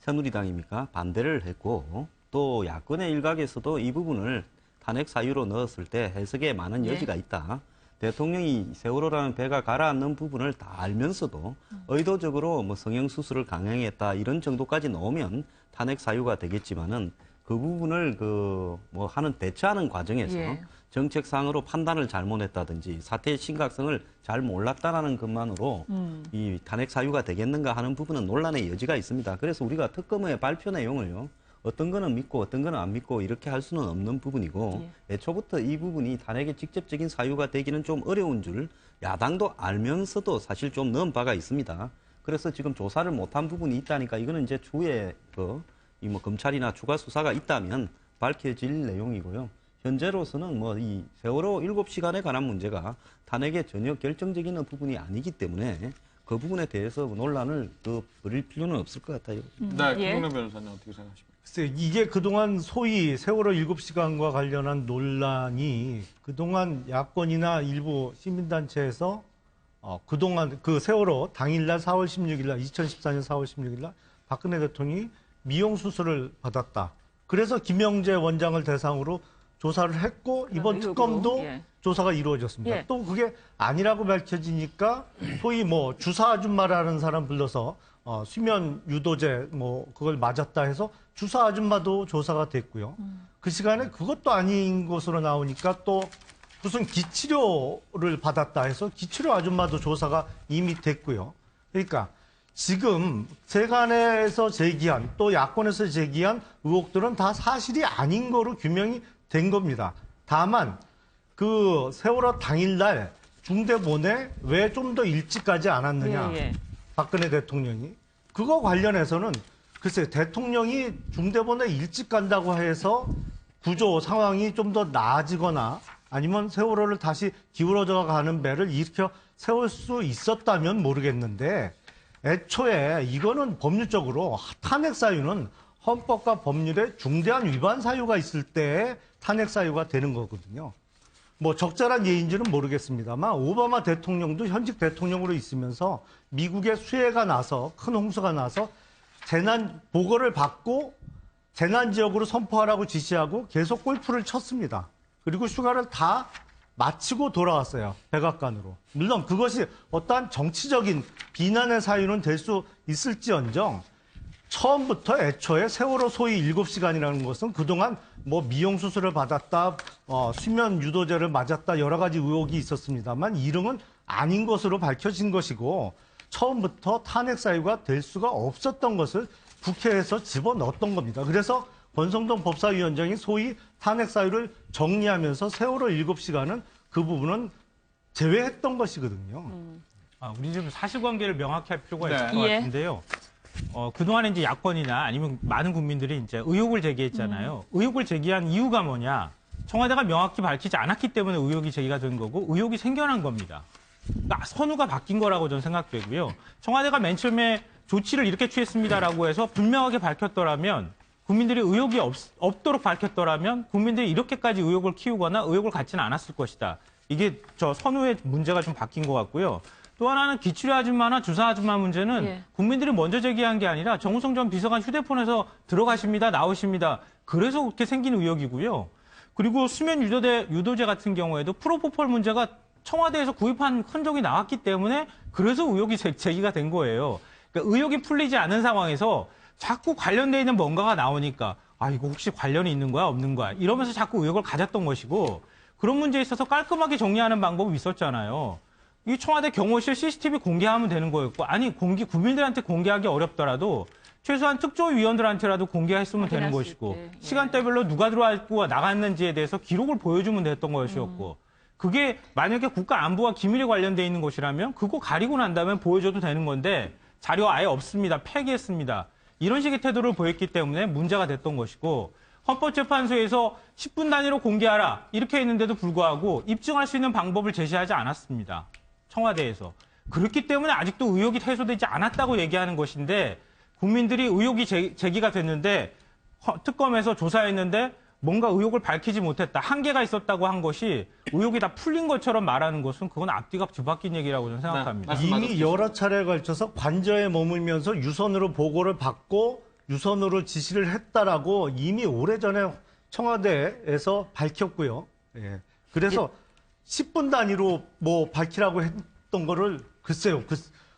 새누리당입니까? 반대를 했고 또 야권의 일각에서도 이 부분을 탄핵 사유로 넣었을 때 해석에 많은 여지가 있다. 대통령이 세월호라는 배가 가라앉는 부분을 다 알면서도 의도적으로 뭐 성형수술을 강행했다 이런 정도까지 넣으면 탄핵 사유가 되겠지만은 그 부분을 뭐 하는 대처하는 과정에서 예. 정책상으로 판단을 잘못했다든지 사태의 심각성을 잘 몰랐다라는 것만으로 이 탄핵 사유가 되겠는가 하는 부분은 논란의 여지가 있습니다. 그래서 우리가 특검의 발표 내용을요. 어떤 거는 믿고 어떤 거는 안 믿고 이렇게 할 수는 없는 부분이고 애초부터 이 부분이 탄핵의 직접적인 사유가 되기는 좀 어려운 줄 야당도 알면서도 사실 좀 넣은 바가 있습니다. 그래서 지금 조사를 못한 부분이 있다니까 이거는 이제 추후에 이 뭐 검찰이나 추가 수사가 있다면 밝혀질 내용이고요. 현재로서는 뭐 이 세월호 7시간에 관한 문제가 탄핵의 전혀 결정적인 부분이 아니기 때문에 그 부분에 대해서 논란을 벌일 필요는 없을 것 같아요. 네, 예. 김용남 변호사님 어떻게 생각하십니까? 글쎄, 이게 그동안 소위 세월호 7시간과 관련한 논란이 그동안 야권이나 일부 시민단체에서 그동안 그 세월호 당일날 4월 16일 날 2014년 4월 16일 날 박근혜 대통령이 미용 수술을 받았다. 그래서 김영재 원장을 대상으로 조사를 했고 이번 특검도 예. 조사가 이루어졌습니다. 예. 또 그게 아니라고 밝혀지니까 소위 뭐 주사 아줌마라는 사람 불러서 수면 유도제 뭐 그걸 맞았다 해서 주사 아줌마도 조사가 됐고요. 그 시간에 그것도 아닌 것으로 나오니까 또 무슨 기치료를 받았다 해서 기치료 아줌마도 조사가 이미 됐고요. 그러니까 지금 세간에서 제기한 또 야권에서 제기한 의혹들은 다 사실이 아닌 거로 규명이 된 겁니다. 다만 그 세월호 당일날 중대본에 왜 좀 더 일찍 가지 않았느냐. 예. 박근혜 대통령이. 그거 관련해서는 글쎄 대통령이 중대본에 일찍 간다고 해서 구조 상황이 좀 더 나아지거나 아니면 세월호를 다시 기울어져 가는 배를 일으켜 세울 수 있었다면 모르겠는데 애초에 이거는 법률적으로 탄핵 사유는 헌법과 법률에 중대한 위반 사유가 있을 때 탄핵 사유가 되는 거거든요. 뭐 적절한 예인지는 모르겠습니다만 오바마 대통령도 현직 대통령으로 있으면서 미국에 수해가 나서 큰 홍수가 나서 재난 보고를 받고 재난 지역으로 선포하라고 지시하고 계속 골프를 쳤습니다. 그리고 휴가를 다 마치고 돌아왔어요. 백악관으로. 물론 그것이 어떠한 정치적인 비난의 사유는 될 수 있을지언정 처음부터 애초에 세월호 소위 7시간이라는 것은 그동안 뭐 미용 수술을 받았다, 수면 유도제를 맞았다 여러 가지 의혹이 있었습니다만 이름은 아닌 것으로 밝혀진 것이고 처음부터 탄핵 사유가 될 수가 없었던 것을 국회에서 집어넣었던 겁니다. 그래서 권성동 법사위원장이 소위 탄핵 사유를 정리하면서 세월호 7시간은 그 부분은 제외했던 것이거든요. 우리 좀 사실관계를 명확히 할 필요가 있을 네. 것 예. 같은데요. 그동안에 이제 야권이나 아니면 많은 국민들이 이제 의혹을 제기했잖아요. 의혹을 제기한 이유가 뭐냐? 청와대가 명확히 밝히지 않았기 때문에 의혹이 제기가 된 거고 의혹이 생겨난 겁니다. 그러니까 선우가 바뀐 거라고 저는 생각되고요. 청와대가 맨 처음에 조치를 이렇게 취했습니다라고 해서 분명하게 밝혔더라면 국민들이 의혹이 없도록 밝혔더라면 국민들이 이렇게까지 의혹을 키우거나 의혹을 갖지는 않았을 것이다. 이게 저 선우의 문제가 좀 바뀐 것 같고요. 또 하나는 기치료 아줌마나 주사 아줌마 문제는 예. 국민들이 먼저 제기한 게 아니라 정우성 전 비서관 휴대폰에서 들어가십니다, 나오십니다. 그래서 그렇게 생긴 의혹이고요. 그리고 수면 유도제 같은 경우에도 프로포폴 문제가 청와대에서 구입한 흔적이 나왔기 때문에 그래서 의혹이 제기가 된 거예요. 그러니까 의혹이 풀리지 않은 상황에서 자꾸 관련돼 있는 뭔가가 나오니까 이거 혹시 관련이 있는 거야 없는 거야 이러면서 자꾸 의혹을 가졌던 것이고 그런 문제에 있어서 깔끔하게 정리하는 방법이 있었잖아요. 이 청와대 경호실 CCTV 공개하면 되는 거였고 아니 국민들한테 공개하기 어렵더라도 최소한 특조위원들한테라도 공개했으면 되는 것이고 시간대별로 누가 들어왔고 나갔는지에 대해서 기록을 보여주면 됐던 것이었고 그게 만약에 국가 안보와 기밀에 관련돼 있는 것이라면 그거 가리고 난 다음에 보여줘도 되는 건데 자료 아예 없습니다. 폐기했습니다. 이런 식의 태도를 보였기 때문에 문제가 됐던 것이고 헌법재판소에서 10분 단위로 공개하라 이렇게 했는데도 불구하고 입증할 수 있는 방법을 제시하지 않았습니다. 청와대에서. 그렇기 때문에 아직도 의혹이 해소되지 않았다고 얘기하는 것인데 국민들이 의혹이 제기가 됐는데 특검에서 조사했는데 뭔가 의혹을 밝히지 못했다. 한계가 있었다고 한 것이 의혹이 다 풀린 것처럼 말하는 것은 그건 앞뒤가 뒤바뀐 얘기라고 저는 생각합니다. 이미 여러 차례에 걸쳐서 관저에 머물면서 유선으로 보고를 받고 유선으로 지시를 했다라고 이미 오래전에 청와대에서 밝혔고요. 예. 그래서 10분 단위로 뭐 밝히라고 했던 거를 글쎄요.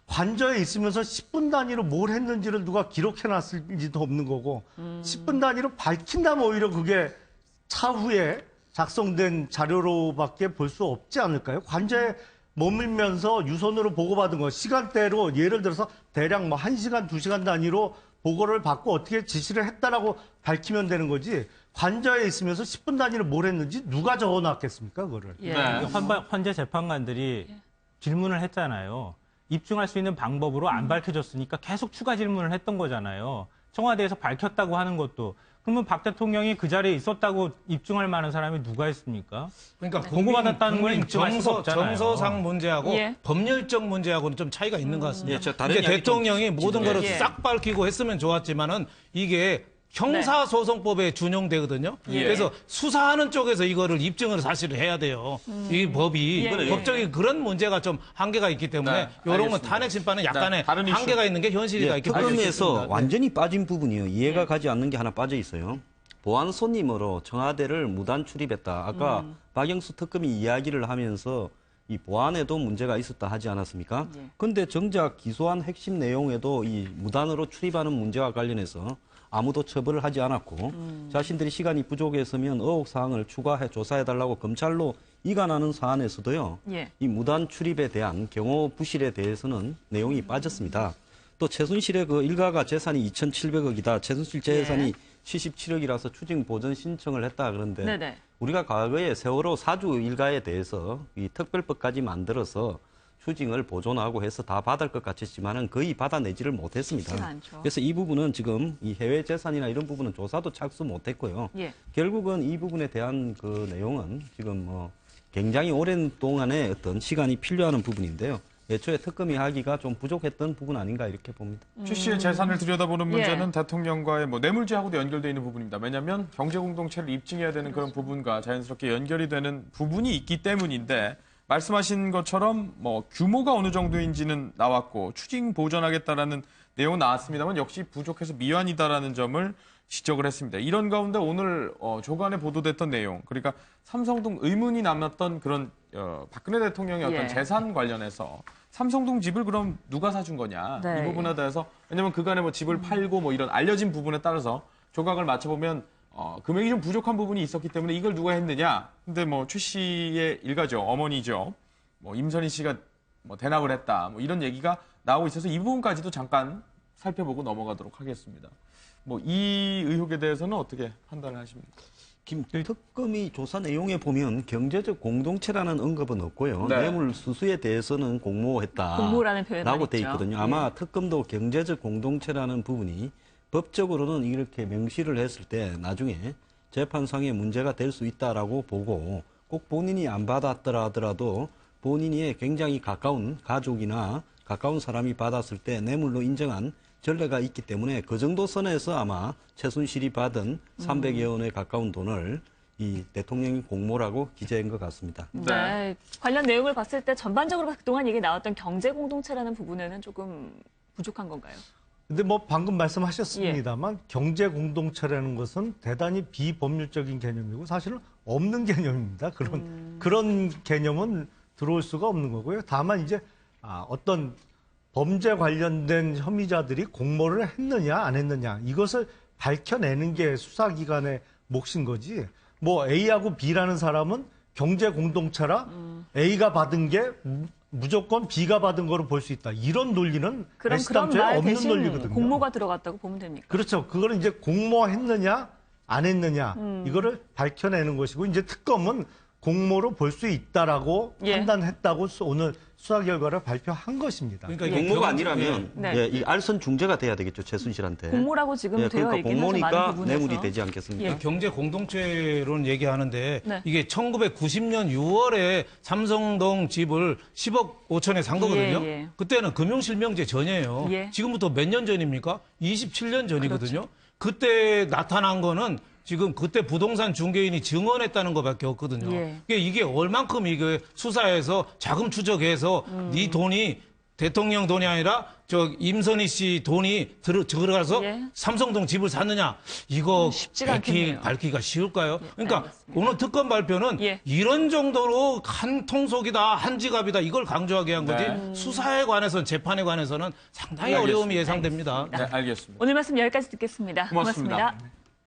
관저에 있으면서 10분 단위로 뭘 했는지를 누가 기록해놨을지도 없는 거고 10분 단위로 밝힌다면 오히려 그게 차후에 작성된 자료로밖에 볼 수 없지 않을까요? 관저에 머물면서 유선으로 보고받은 거 시간대로 예를 들어서 대략 뭐 1시간, 2시간 단위로 보고를 받고 어떻게 지시를 했다라고 밝히면 되는 거지 관저에 있으면서 10분 단위로 뭘 했는지 누가 적어놨겠습니까? 그거를. 예. 헌재 재판관들이 질문을 했잖아요. 입증할 수 있는 방법으로 안 밝혀졌으니까 계속 추가 질문을 했던 거잖아요. 청와대에서 밝혔다고 하는 것도. 그러면 박 대통령이 그 자리에 있었다고 입증할 만한 사람이 누가 있습니까? 그러니까 보고받았다는 걸 입증할 수가 없잖아요. 정서상 문제하고 예. 법률적 문제하고는 좀 차이가 있는 것 같습니다. 예, 저 다른 이게 이야기 대통령이 좀 모든 거를 예. 싹 밝히고 했으면 좋았지만은 이게 형사소송법에 준용되거든요. 예. 그래서 수사하는 쪽에서 이거를 입증을 사실 해야 돼요. 이 법이 예. 법적인 그런 문제가 좀 한계가 있기 때문에 이런 건 탄핵 심판은 약간의 다른 이슈. 한계가 있는 게 현실이다. 이렇게 볼수 특검에서 있습니다. 완전히 빠진 부분이요. 이해가 가지 않는 게 하나 빠져 있어요. 보안 손님으로 청와대를 무단 출입했다. 아까 박영수 특검이 이야기를 하면서 이 보안에도 문제가 있었다 하지 않았습니까? 근데 정작 기소한 핵심 내용에도 이 무단으로 출입하는 문제와 관련해서 아무도 처벌을 하지 않았고 자신들이 시간이 부족했으면 의혹 사항을 추가해 조사해달라고 검찰로 이관하는 사안에서도요. 예. 이 무단 출입에 대한 경호 부실에 대해서는 내용이 빠졌습니다. 또 최순실의 그 일가가 재산이 2,700억이다. 최순실 재산이 77억이라서 추징 보전 신청을 했다 그런데 네네. 우리가 과거에 세월호 사주 일가에 대해서 이 특별법까지 만들어서 추징을 보존하고 해서 다 받을 것 같았지만은 거의 받아내지를 못했습니다. 쉽지가 않죠. 그래서 이 부분은 지금 이 해외 재산이나 이런 부분은 조사도 착수 못했고요. 예. 결국은 이 부분에 대한 그 내용은 지금 뭐 굉장히 오랜 동안의 어떤 시간이 필요한 부분인데요. 애초에 특검이 하기가 좀 부족했던 부분 아닌가 이렇게 봅니다. 최 씨의 재산을 들여다보는 문제는 예. 대통령과의 뇌물죄하고도 연결되어 있는 부분입니다. 왜냐하면 경제공동체를 입증해야 되는 그런 부분과 자연스럽게 연결이 되는 부분이 있기 때문인데 말씀하신 것처럼 뭐 규모가 어느 정도인지는 나왔고 추징 보전하겠다라는 내용은 나왔습니다만 역시 부족해서 미완이다라는 점을 지적을 했습니다. 이런 가운데 오늘 조간에 보도됐던 내용, 그러니까 삼성동 의문이 남았던 그런 박근혜 대통령의 어떤 예. 재산 관련해서 삼성동 집을 그럼 누가 사준 거냐 네. 이 부분에 대해서 왜냐하면 그간에 뭐 집을 팔고 뭐 이런 알려진 부분에 따라서 조각을 맞춰보면 금액이 좀 부족한 부분이 있었기 때문에 이걸 누가 했느냐. 근데 뭐 최 씨의 일가죠, 어머니죠, 뭐 임선희 씨가 뭐 대납을 했다, 뭐 이런 얘기가 나오고 있어서 이 부분까지도 잠깐 살펴보고 넘어가도록 하겠습니다. 뭐 이 의혹에 대해서는 어떻게 판단을 하십니까? 김 특검이 조사 내용에 보면 경제적 공동체라는 언급은 없고요. 네. 뇌물 수수에 대해서는 공모했다. 공모라는 표현만 라고 돼 있죠. 있거든요. 아마 특검도 경제적 공동체라는 부분이 법적으로는 이렇게 명시를 했을 때 나중에 재판상에 문제가 될 수 있다라고 보고 꼭 본인이 안 받았더라 하더라도 본인이 굉장히 가까운 가족이나 가까운 사람이 받았을 때 뇌물로 인정한 전례가 있기 때문에 그 정도 선에서 아마 최순실이 받은 300여 원에 가까운 돈을 이 대통령이 공모라고 기재한 것 같습니다. 네. 관련 내용을 봤을 때 전반적으로 그동안 얘기 나왔던 경제 공동체라는 부분에는 조금 부족한 건가요? 근데 뭐 방금 말씀하셨습니다만 경제 공동체라는 것은 대단히 비법률적인 개념이고 사실은 없는 개념입니다. 그런 개념은 들어올 수가 없는 거고요. 다만 이제 어떤 범죄 관련된 혐의자들이 공모를 했느냐 안 했느냐 이것을 밝혀내는 게 수사기관의 몫인 거지. 뭐 A하고 B라는 사람은 경제 공동체라 A가 받은 게 무조건 B가 받은 거로 볼 수 있다. 이런 논리는 그럼 그런 애시당초에 말 없는 대신 논리거든요. 공모가 들어갔다고 보면 됩니까? 그렇죠. 그거는 이제 공모했느냐 안 했느냐 이거를 밝혀내는 것이고 이제 특검은 공모로 볼 수 있다라고 예. 판단했다고 오늘 수사 결과를 발표한 것입니다. 그러니까 이게 공모가 경제- 아니라면 네. 예, 이 알선 중재가 돼야 되겠죠, 최순실한테. 공모라고 지금 예, 되어 그러니까 있긴 하죠. 많은 공모니까 부분에서. 뇌물이 되지 않겠습니까? 예. 경제 공동체론 얘기하는데 네. 이게 1990년 6월에 삼성동 집을 10억 5천에 산 거거든요. 예, 예. 그때는 금융실명제 전이에요. 예. 지금부터 몇 년 전입니까? 27년 전이거든요. 그때 나타난 거는 지금 그때 부동산 중개인이 증언했다는 것밖에 없거든요. 예. 이게 얼만큼 이게 수사에서 자금 추적해서 네 돈이 대통령 돈이 아니라 저 임선희 씨 돈이 들어가서 예. 삼성동 집을 샀느냐 이거 쉽지가 않겠네요. 밝히기가 쉬울까요? 그러니까 알겠습니다. 오늘 특검 발표는 예. 이런 정도로 한 통속이다, 한 지갑이다 이걸 강조하게 한 거지 네. 수사에 관해서는 재판에 관해서는 상당히 알겠습니다. 어려움이 예상됩니다. 네, 알겠습니다. 오늘 말씀 여기까지 듣겠습니다. 고맙습니다. 고맙습니다.